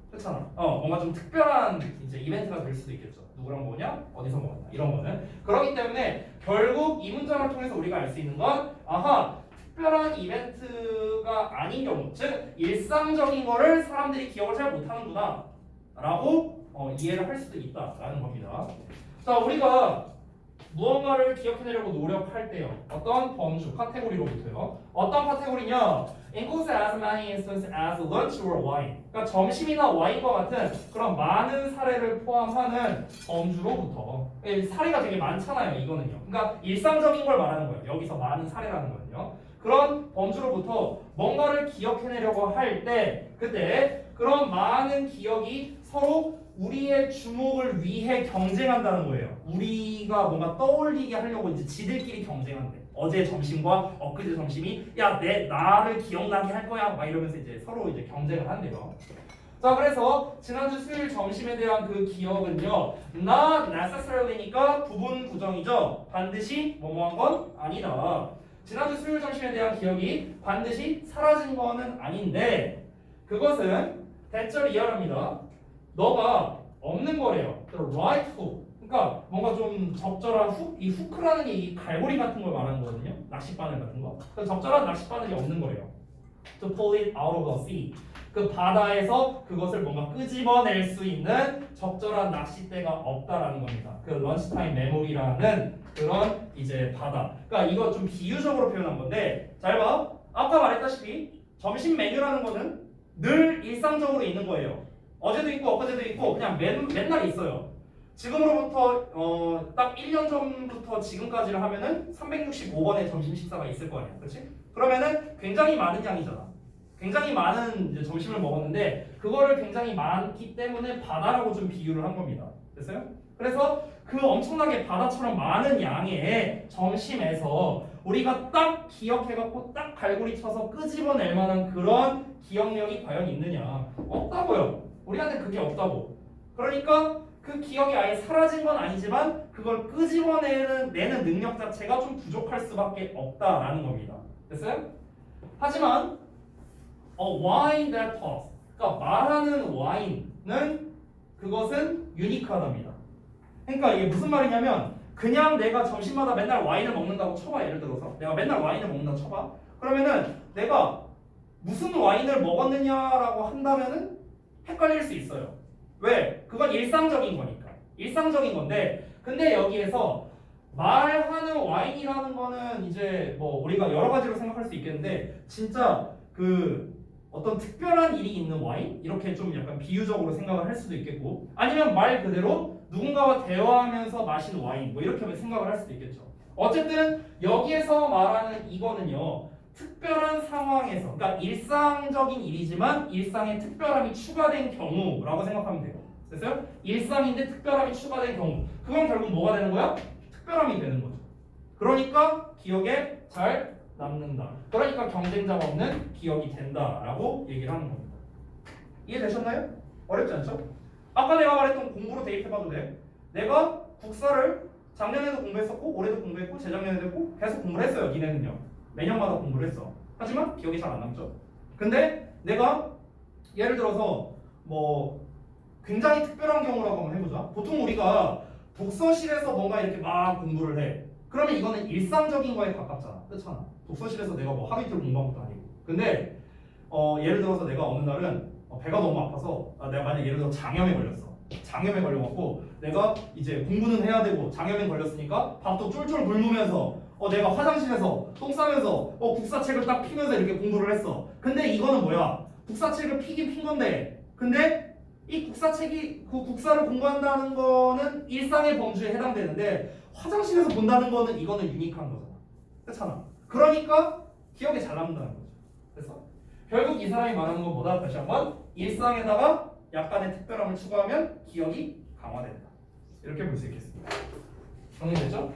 그렇잖아. 뭔가 좀 특별한 이제 이벤트가 될 수도 있겠죠. 누구랑 먹었냐, 어디서 먹었냐 이런 거는. 그렇기 때문에 결국 이 문장을 통해서 우리가 알 수 있는 건 아하, 특별한 이벤트 케이스가 아닌 경우, 즉 일상적인 거를 사람들이 기억을 잘 못하는구나 라고 이해를 할 수도 있다라는 겁니다. 자, 우리가 무언가를 기억해내려고 노력할 때요, 어떤 범주, 카테고리로부터요. 어떤 카테고리냐? Includes as many instances as lunch or wine. 그러니까 점심이나 와인과 같은 그런 많은 사례를 포함하는 범주로부터. 사례가 되게 많잖아요, 이거는요. 그러니까 일상적인 걸 말하는 거예요. 여기서 많은 사례라는 거는요. 그런 범주로부터 뭔가를 기억해내려고 할 때, 그때 그런 많은 기억이 서로 우리의 주목을 위해 경쟁한다는 거예요. 우리가 뭔가 떠올리게 하려고 이제 지들끼리 경쟁한대. 어제 점심과 엊그제 점심이 나를 기억나게 할 거야 막 이러면서 이제 서로 이제 경쟁을 한대요. 자, 그래서 지난주 수요일 점심에 대한 그 기억은요, not necessarly니까 부분 부정이죠. 반드시 뭐뭐한 건 아니다. 지난주 수요일 점심에 대한 기억이 반드시 사라진 거는 아닌데, 그것은 대절 이하랍니다. 너가 없는 거래요. The right hook. 그러니까 뭔가 좀 적절한 훅, 이 후크라는 게 이 갈고리 같은 걸 말하는 거거든요. 낚싯바늘 같은 거. 그래서 적절한 낚싯바늘이 없는 거래요. To pull it out of the sea. 그 바다에서 그것을 뭔가 끄집어낼 수 있는 적절한 낚싯대가 없다라는 겁니다. 그 런치타임 메모리라는 그런 이제 바다. 그러니까 이거 좀 비유적으로 표현한 건데, 잘 봐. 아까 말했다시피 점심 메뉴라는 거는 늘 일상적으로 있는 거예요. 어제도 있고 엊그제도 있고 그냥 맨날 있어요. 지금으로부터 딱 1년 전부터 지금까지를 하면은 365번의 점심 식사가 있을 거 아니야, 그렇지? 그러면은 굉장히 많은 양이잖아. 굉장히 많은 이제 점심을 먹었는데 그거를 굉장히 많기 때문에 바다라고 좀 비유를 한 겁니다. 됐어요? 그래서 그 엄청나게 바다처럼 많은 양의 점심에서 우리가 딱 기억해갖고 딱 갈고리 쳐서 끄집어낼 만한 그런 기억력이 과연 있느냐? 없다고요. 우리한테 그게 없다고. 그러니까 그 기억이 아예 사라진 건 아니지만 그걸 끄집어내는 능력 자체가 좀 부족할 수밖에 없다라는 겁니다. 됐어요? 하지만 wine that talks, 그러니까 말하는 와인은 그것은 유니크하답니다. 그러니까 이게 무슨 말이냐면, 그냥 내가 점심마다 맨날 와인을 먹는다고 쳐봐. 예를 들어서 내가 맨날 와인을 먹는다고 쳐봐. 그러면은 내가 무슨 와인을 먹었느냐라고 한다면은 헷갈릴 수 있어요. 왜? 그건 일상적인 거니까. 일상적인 건데, 근데 여기에서 말하는 와인이라는 거는 이제 뭐 우리가 여러 가지로 생각할 수 있겠는데, 진짜 그 어떤 특별한 일이 있는 와인? 이렇게 좀 약간 비유적으로 생각을 할 수도 있겠고, 아니면 말 그대로 누군가와 대화하면서 마시는 와인, 뭐 이렇게 생각을 할 수도 있겠죠. 어쨌든 여기에서 말하는 이거는요, 특별한 상황에서, 그러니까 일상적인 일이지만 일상에 특별함이 추가된 경우라고 생각하면 돼요. 됐어요? 일상인데 특별함이 추가된 경우, 그건 결국 뭐가 되는 거야? 특별함이 되는 거죠. 그러니까 기억에 잘 남는다. 그러니까 경쟁자가 없는 기억이 된다라고 얘기를 하는 겁니다. 이해되셨나요? 어렵지 않죠? 아까 내가 말했던 공부로 대입해봐도 돼. 내가 국사를 작년에도 공부했었고 올해도 공부했고 재작년에도 했고 계속 공부를 했어요. 니네는요. 매년마다 공부를 했어. 하지만 기억이 잘 안 남죠. 근데 내가 예를 들어서 뭐 굉장히 특별한 경우라고 한번 해보자. 보통 우리가 독서실에서 뭔가 이렇게 막 공부를 해. 그러면 이거는 일상적인 거에 가깝잖아. 그렇잖아. 독서실에서 내가 뭐 하루 이틀 공부한 것도 아니고. 근데 예를 들어서 내가 어느 날은 배가 너무 아파서 내가 만약 예를 들어 장염에 걸렸어. 장염에 걸려갖고 내가 이제 공부는 해야 되고 장염에 걸렸으니까 밥도 쫄쫄 굶으면서 내가 화장실에서 똥 싸면서 국사책을 딱 피면서 이렇게 공부를 했어. 근데 이거는 뭐야? 국사책을 피긴 핀 건데, 근데 이 국사책이 그 국사를 공부한다는 거는 일상의 범주에 해당되는데 화장실에서 본다는 거는 이거는 유니크한 거잖아. 그렇잖아. 그러니까 기억에 잘 남는다는 거죠. 그래서 결국 이 사람이 말하는 것보다 다시 한번 일상에다가 약간의 특별함을 추가하면 기억이 강화된다. 이렇게 볼 수 있겠습니다. 정리됐죠?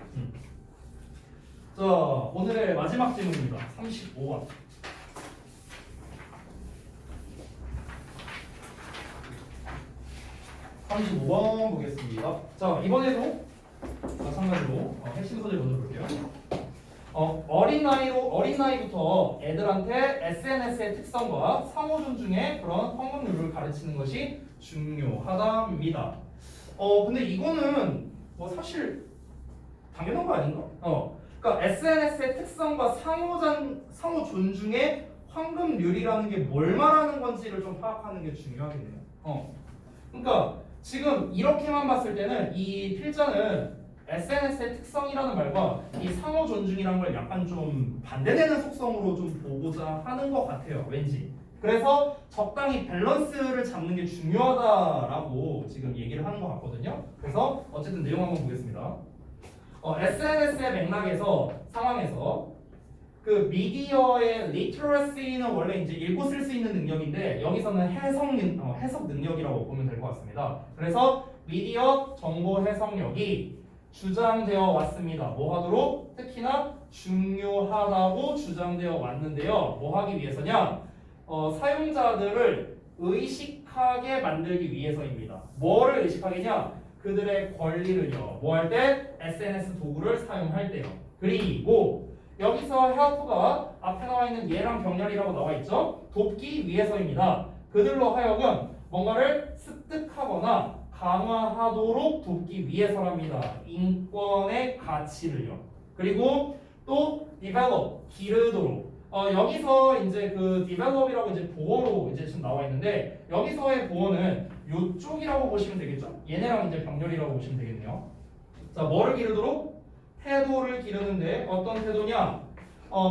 자, 오늘의 마지막 질문입니다. 35번. 35번 보겠습니다. 자, 이번에도 마찬가지로 핵심 소재 먼저 볼게요. 어린 나이부터 애들한테 SNS의 특성과 상호 존중의 그런 헌금률을 가르치는 것이 중요하답니다. 근데 이거는 뭐 사실 당연한 거 아닌가? 그러니까 SNS의 특성과 상호 존중의 황금률이라는 게 뭘 말하는 건지를 좀 파악하는 게 중요하겠네요. 그러니까 지금 이렇게만 봤을 때는 이 필자는 SNS의 특성이라는 말과 이 상호 존중이라는 걸 약간 좀 반대되는 속성으로 좀 보고자 하는 것 같아요. 왠지. 그래서 적당히 밸런스를 잡는 게 중요하다라고 지금 얘기를 하는 것 같거든요. 그래서 어쨌든 내용 한번 보겠습니다. SNS의 맥락에서 상황에서 그 미디어의 리터러시는 원래 이제 읽고 쓸 수 있는 능력인데 여기서는 해석 능력이라고 보면 될 것 같습니다. 그래서 미디어 정보 해석력이 주장되어 왔습니다. 뭐 하도록? 특히나 중요하다고 주장되어 왔는데요. 뭐 하기 위해서냐? 사용자들을 의식하게 만들기 위해서입니다. 뭐를 의식하게냐? 그들의 권리를요. 뭐 할 때? SNS 도구를 사용할 때요. 그리고 여기서 help가 앞에 나와 있는 얘랑 병렬이라고 나와 있죠? 돕기 위해서입니다. 그들로 하여금 뭔가를 습득하거나 강화하도록 돕기 위해서랍니다. 인권의 가치를요. 그리고 또 develop, 기르도록. 여기서 이제 그 develop이라고 이제 보어로 이제 지금 나와 있는데 여기서의 보어는 요쪽이라고 보시면 되겠죠? 얘네랑 이제 병렬이라고 보시면 되겠네요. 자, 뭐를 기르도록? 태도를 기르는데 어떤 태도냐?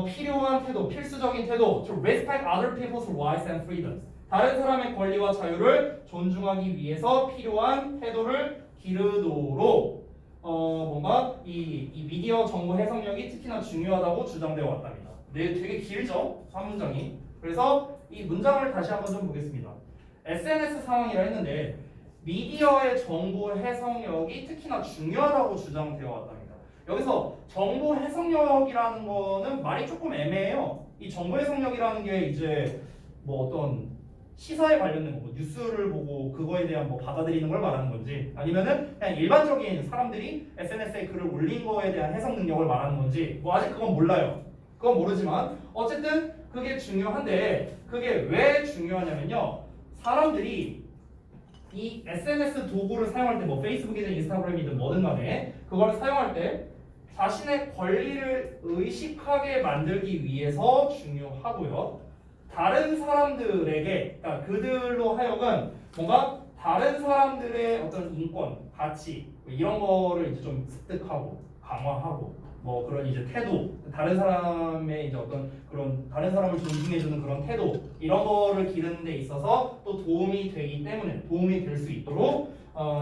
필요한 태도, 필수적인 태도. To respect other people's rights and freedoms. 다른 사람의 권리와 자유를 존중하기 위해서 필요한 태도를 기르도록 뭔가 이 미디어 정보 해석력이 특히나 중요하다고 주장되어 왔답니다. 네, 되게 길죠? 한 문장이. 그래서 이 문장을 다시 한번 좀 보겠습니다. SNS 상황이라 했는데 미디어의 정보 해석력이 특히나 중요하다고 주장되어 왔답니다. 여기서 정보 해석력이라는 거는 말이 조금 애매해요. 이 정보 해석력이라는 게 이제 뭐 어떤 시사에 관련된 거고 뉴스를 보고 그거에 대한 뭐 받아들이는 걸 말하는 건지 아니면은 그냥 일반적인 사람들이 SNS에 글을 올린 거에 대한 해석 능력을 말하는 건지 뭐 아직 그건 몰라요. 그건 모르지만 어쨌든 그게 중요한데 그게 왜 중요하냐면요. 사람들이 이 SNS 도구를 사용할 때 뭐 페이스북이든 인스타그램이든 뭐든 간에 그걸 사용할 때 자신의 권리를 의식하게 만들기 위해서 중요하고요. 다른 사람들에게, 그러니까 그들로 하여금 뭔가 다른 사람들의 어떤 인권, 가치 이런 거를 이제 좀 습득하고 강화하고 뭐 그런 이제 태도, 다른 사람의 이제 어떤 그런 다른 사람을 존중해주는 그런 태도 이런 거를 기르는 데 있어서 또 도움이 되기 때문에 도움이 될 수 있도록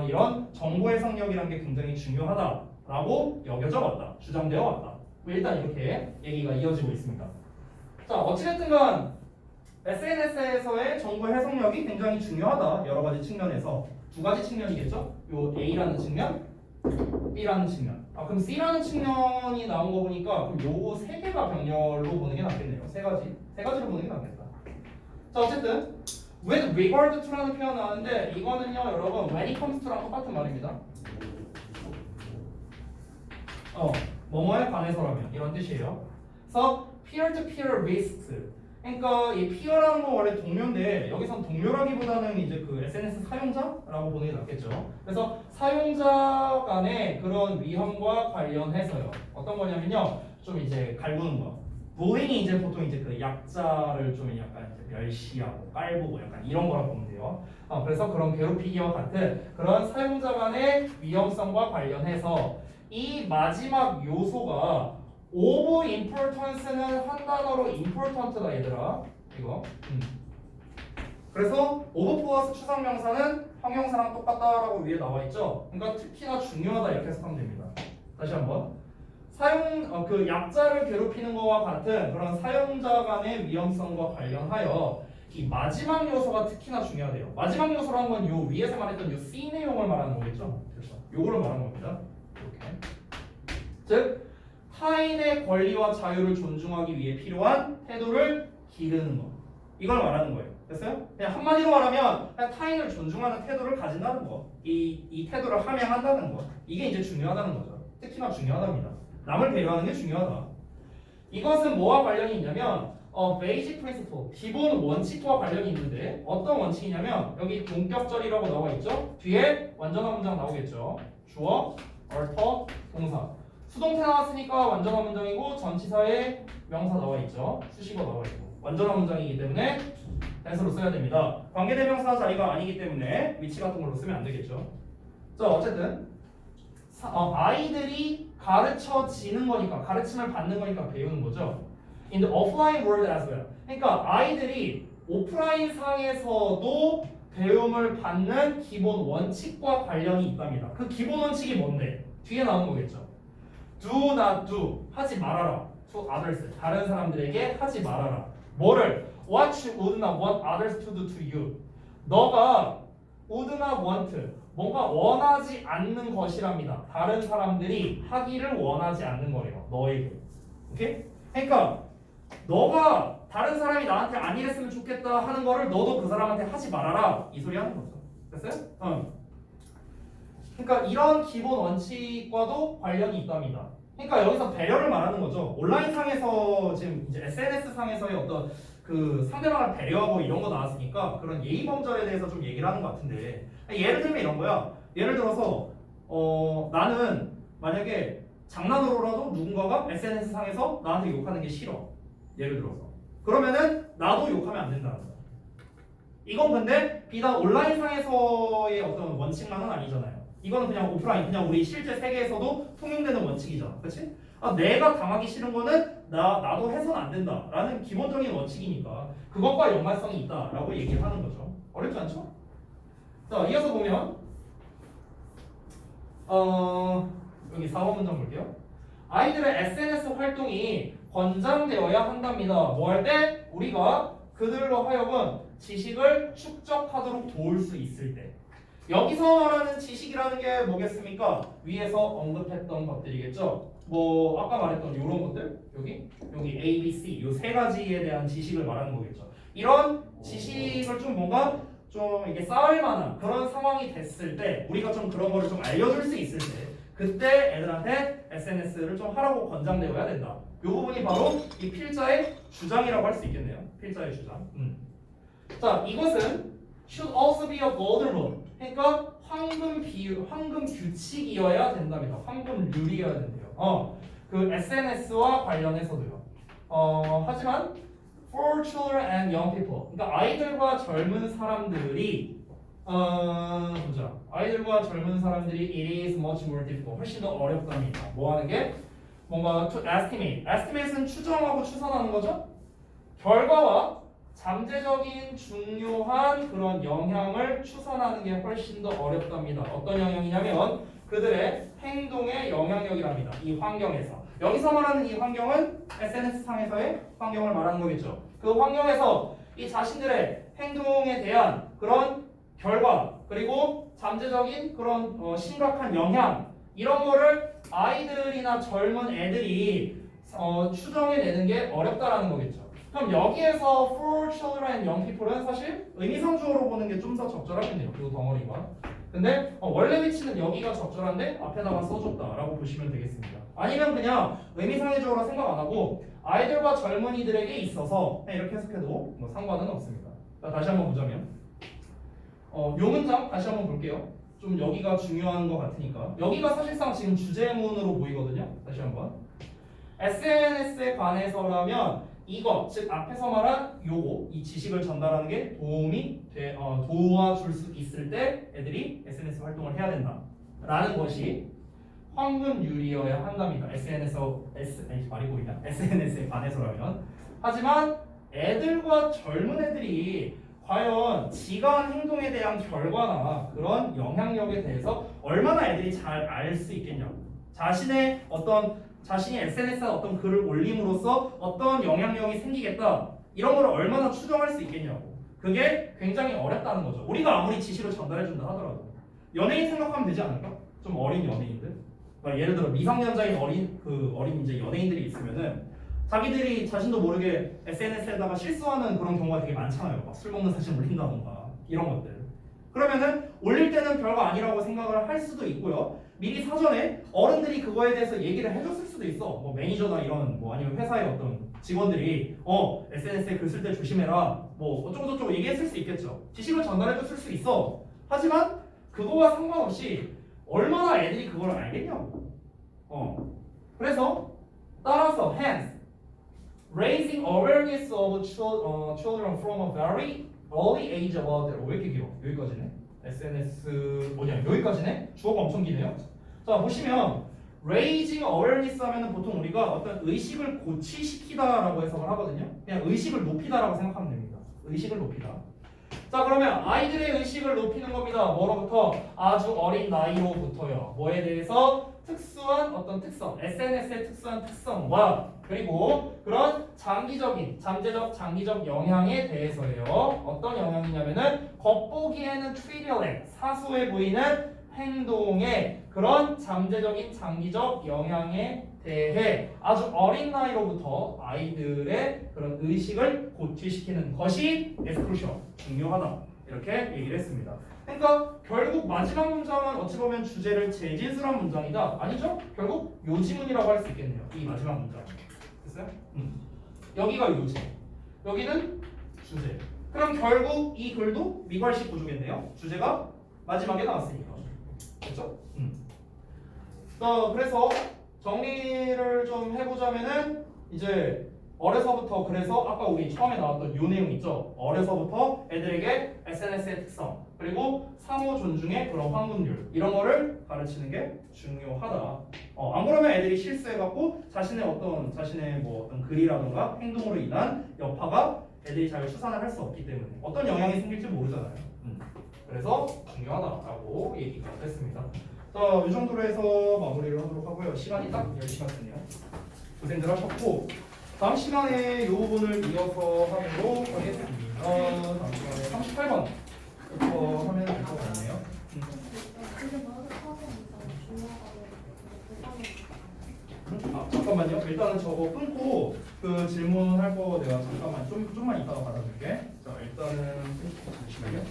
이런 정보 해석력이라는 게 굉장히 중요하다라고 여겨져 왔다, 주장되어 왔다. 일단 이렇게 얘기가 이어지고 있습니다. 자, 어찌됐든간 SNS에서의 정보 해석력이 굉장히 중요하다. 여러 가지 측면에서 두 가지 측면이겠죠. 요 A라는 측면, B라는 측면. 그럼 C라는 측면이 나온 거 보니까 그럼 요거 세 개가 병렬로 보는 게 낫겠네요. 세 가지로 보는 게 낫겠다. 자, 어쨌든 with regard to라는 표현 나왔는데 이거는요, 여러분 when it comes to랑 똑같은 말입니다. 뭐뭐에 관해서라면 이런 뜻이에요. 그래서 peer-to-peer risks. 그러니까 이 peer라는 건 원래 동료인데 여기선 동료라기보다는 이제 그 SNS 사용자라고 보는 게 낫겠죠. 그래서 사용자 간의 그런 위험과 관련해서요. 어떤 거냐면요, 좀 이제 갈구는 거. bullying이 이제 보통 이제 그 약자를 좀 약간 이제 멸시하고 깔보고 약간 이런 거라고 보면 돼요. 그래서 그런 괴롭히기와 같은 그런 사용자 간의 위험성과 관련해서 이 마지막 요소가 of importance는 한 단어로 important다 얘들아. 이거. 그래서 of 플러스 추상명사는 형용사랑 똑같다라고 위에 나와 있죠. 그러니까 특히나 중요하다 이렇게 해석하면 됩니다. 다시 한번. 그 약자를 괴롭히는 것과 같은 그런 사용자 간의 위험성과 관련하여 이 마지막 요소가 특히나 중요하대요. 마지막 요소라는 건 요 위에서 말했던 요 C 내용을 말하는 거겠죠. 그래서 요거를 말하는 겁니다. 이렇게. 즉 타인의 권리와 자유를 존중하기 위해 필요한 태도를 기르는 것. 이걸 말하는 거예요. 됐어요? 그냥 한마디로 말하면 그냥 타인을 존중하는 태도를 가진다는 거. 이 태도를 함양한다는 거. 이게 이제 중요하다는 거죠. 특히나 중요하답니다. 남을 배려하는 게 중요하다. 이것은 뭐와 관련이 있냐면 basic principle, 기본 원칙과 관련이 있는데 어떤 원칙이냐면 여기 동격절이라고 나와 있죠? 뒤에 완전한 문장 나오겠죠? 주어, 얼터, 동사. 수동태 나왔으니까 완전한 문장이고 전치사에 명사 나와 있죠. 수식어 나와 있고. 완전한 문장이기 때문에 then으로 써야 됩니다. 관계대명사 자리가 아니기 때문에 위치 같은 걸로 쓰면 안 되겠죠. 자, 어쨌든 아이들이 가르쳐지는 거니까, 가르침을 받는 거니까 배우는 거죠. In the offline world as well. 그러니까 아이들이 오프라인 상에서도 배움을 받는 기본 원칙과 관련이 있답니다. 그 기본 원칙이 뭔데? 뒤에 나오는 거겠죠. Do not do. 하지 말아라. To others. 다른 사람들에게 하지 말아라. 뭐를? What you would not want others to do to you. 너가 would not want. 뭔가 원하지 않는 것이랍니다. 다른 사람들이 하기를 원하지 않는 거래요. 너에게. 오케이? 그러니까 너가 다른 사람이 나한테 안 이랬으면 좋겠다 하는 거를 너도 그 사람한테 하지 말아라. 이 소리 하는 거죠. 됐어요? 그러니까 이런 기본 원칙과도 관련이 있답니다. 그러니까 여기서 배려를 말하는 거죠. 온라인 상에서 지금 이제 SNS 상에서의 어떤 그 상대방을 배려하고 이런 거 나왔으니까 그런 예의 범절에 대해서 좀 얘기를 하는 것 같은데, 예를 들면 이런 거야. 예를 들어서 나는 만약에 장난으로라도 누군가가 SNS 상에서 나한테 욕하는 게 싫어. 예를 들어서. 그러면은 나도 욕하면 안 된다는 거야. 이건 근데 비단 온라인 상에서의 어떤 원칙만은 아니잖아요. 이거는 그냥 오프라인, 그냥 우리 실제 세계에서도 통용되는 원칙이잖아. 그렇지? 내가 당하기 싫은 거는 나도 해서는 안 된다라는 기본적인 원칙이니까 그것과 연관성이 있다라고 얘기를 하는 거죠. 어렵지 않죠? 자, 이어서 보면 여기 4번 문장 볼게요. 아이들의 SNS 활동이 권장되어야 한답니다. 뭐 할 때? 우리가 그들로 하여금 지식을 축적하도록 도울 수 있을 때. 여기서 말하는 지식이라는 게 뭐겠습니까? 위에서 언급했던 것들이겠죠. 뭐 아까 말했던 이런 것들, 여기 A, B, C 이 세 가지에 대한 지식을 말하는 거겠죠. 이런 지식을 좀 뭔가 좀 이게 쌓을 만한 그런 상황이 됐을 때, 우리가 좀 그런 거를 좀 알려줄 수 있을 때, 그때 애들한테 SNS를 좀 하라고 권장되어야 된다. 이 부분이 바로 이 필자의 주장이라고 할 수 있겠네요. 필자의 주장. 자, 이것은 should also be a golden rule. 그러니까 황금 규칙이어야 된답니다. 황금 룰이어야 된대요. 그 SNS와 관련해서도요. 하지만 for children and young people. 그러니까 아이들과 젊은 사람들이 보자. 아이들과 젊은 사람들이 it is much more difficult. 훨씬 더 어렵답니다. 뭐 하는 게? 뭔가 to estimate. estimate은 추정하고 추산하는 거죠. 결과와 잠재적인 중요한 그런 영향을 추산하는 게 훨씬 더 어렵답니다. 어떤 영향이냐면 그들의 행동의 영향력이랍니다. 이 환경에서. 여기서 말하는 이 환경은 SNS 상에서의 환경을 말하는 거겠죠. 그 환경에서 이 자신들의 행동에 대한 그런 결과, 그리고 잠재적인 그런 심각한 영향, 이런 거를 아이들이나 젊은 애들이 추정해내는 게 어렵다라는 거겠죠. 그럼 여기에서 for children and young people은 사실 의미상주어로 보는 게 좀 더 적절하겠네요. 그 덩어리가. 근데 원래 위치는 여기가 적절한데 앞에다가 써줬다라고 보시면 되겠습니다. 아니면 그냥 의미상의적으로 생각 안 하고 아이들과 젊은이들에게 있어서 이렇게 해석해도 뭐 상관은 없습니다. 자, 다시 한번 보자면 요 문장 다시 한번 볼게요. 좀 여기가 중요한 것 같으니까. 여기가 사실상 지금 주제문으로 보이거든요. 다시 한번. SNS에 관해서라면 이거, 즉 앞에서 말한 요거, 이 지식을 전달하는 게 도와줄 수 있을 때 애들이 SNS 활동을 해야 된다 라는 것이 황금률이어야 한답니다. 말이 보이냐? SNS에 관해서라면. 하지만 애들과 젊은 애들이 과연 지가 한 행동에 대한 결과나 그런 영향력에 대해서 얼마나 애들이 잘 알 수 있겠냐고. 자신이 SNS에 어떤 글을 올림으로써 어떤 영향력이 생기겠다, 이런 걸 얼마나 추정할 수 있겠냐고. 그게 굉장히 어렵다는 거죠. 우리가 아무리 지식을 전달해준다 하더라도 연예인 생각하면 되지 않을까? 좀 어린 연예인들, 그러니까 예를 들어 미성년자인 어린 이제 연예인들이 있으면은 자기들이 자신도 모르게 SNS에다가 실수하는 그런 경우가 되게 많잖아요. 막 술 먹는 사진 올린다던가 이런 것들. 그러면은 올릴 때는 별거 아니라고 생각을 할 수도 있고요. 미리 사전에 어른들이 그거에 대해서 얘기를 해줬을 수도 있어. 뭐 매니저나 이런 뭐 아니면 회사의 어떤 직원들이 SNS에 글 쓸 때 조심해라. 뭐 어쩌고저쩌고 얘기했을 수 있겠죠. 지식을 전달해줬을 수 있어. 하지만 그거와 상관없이 얼마나 애들이 그걸 알겠냐고. 그래서 따라서 hence raising awareness of children from a very early age about their 왜 이렇게 길어? 여기까지네. SNS 뭐냐? 여기까지네. 주어가 엄청 기네요. 자 보시면 raising awareness 하면은 보통 우리가 어떤 의식을 고취시키다라고 해석을 하거든요. 그냥 의식을 높이다라고 생각하면 됩니다. 의식을 높이다. 자 그러면 아이들의 의식을 높이는 겁니다. 뭐로부터? 아주 어린 나이로부터요. 뭐에 대해서? 특수한 어떤 특성, SNS의 특수한 특성과 그리고 그런 장기적인, 잠재적, 장기적 영향에 대해서예요. 어떤 영향이냐면은 겉보기에는 트리비얼해, 사소해 보이는 행동의 그런 잠재적인, 장기적 영향에 대해 아주 어린 나이로부터 아이들의 그런 의식을 고취시키는 것이 crucial, 중요하다. 이렇게 얘기를 했습니다. 그러니까 결국 마지막 문장은 어찌 보면 주제를 재진술한 문장이다. 아니죠? 결국 요지문이라고 할 수 있겠네요. 이 마지막 문장. 됐어요? 여기가 요지. 여기는 주제. 그럼 결국 이 글도 미괄식 구조겠네요. 주제가 마지막에 나왔으니까. 그렇죠? 그래서 정리를 좀 해보자면은 이제 어려서부터 그래서 아까 우리 처음에 나왔던 요 내용 있죠? 어려서부터 애들에게 SNS의 특성 그리고 상호 존중의 그런 환분율 이런 거를 가르치는 게 중요하다. 안 그러면 애들이 실수해갖고 자신의 뭐 어떤 글이라던가 행동으로 인한 여파가 애들이 잘 추산을 할 수 없기 때문에 어떤 영향이 생길지 모르잖아요. 그래서 중요하다라고 얘기가 됐습니다. 자, 이 정도로 해서 마무리를 하도록 하고요. 시간이 딱 10시간이네요. 고생들 하셨고 다음 시간에 이 부분을 이어서 하도록 하겠습니다. 다음 시간에 38번부터 하면 될 것 같네요. 잠깐만요. 일단은 저거 끊고 그 질문할 거 내가 잠깐만 좀만 이따가 받아줄게. 자, 일단은 잠시만요.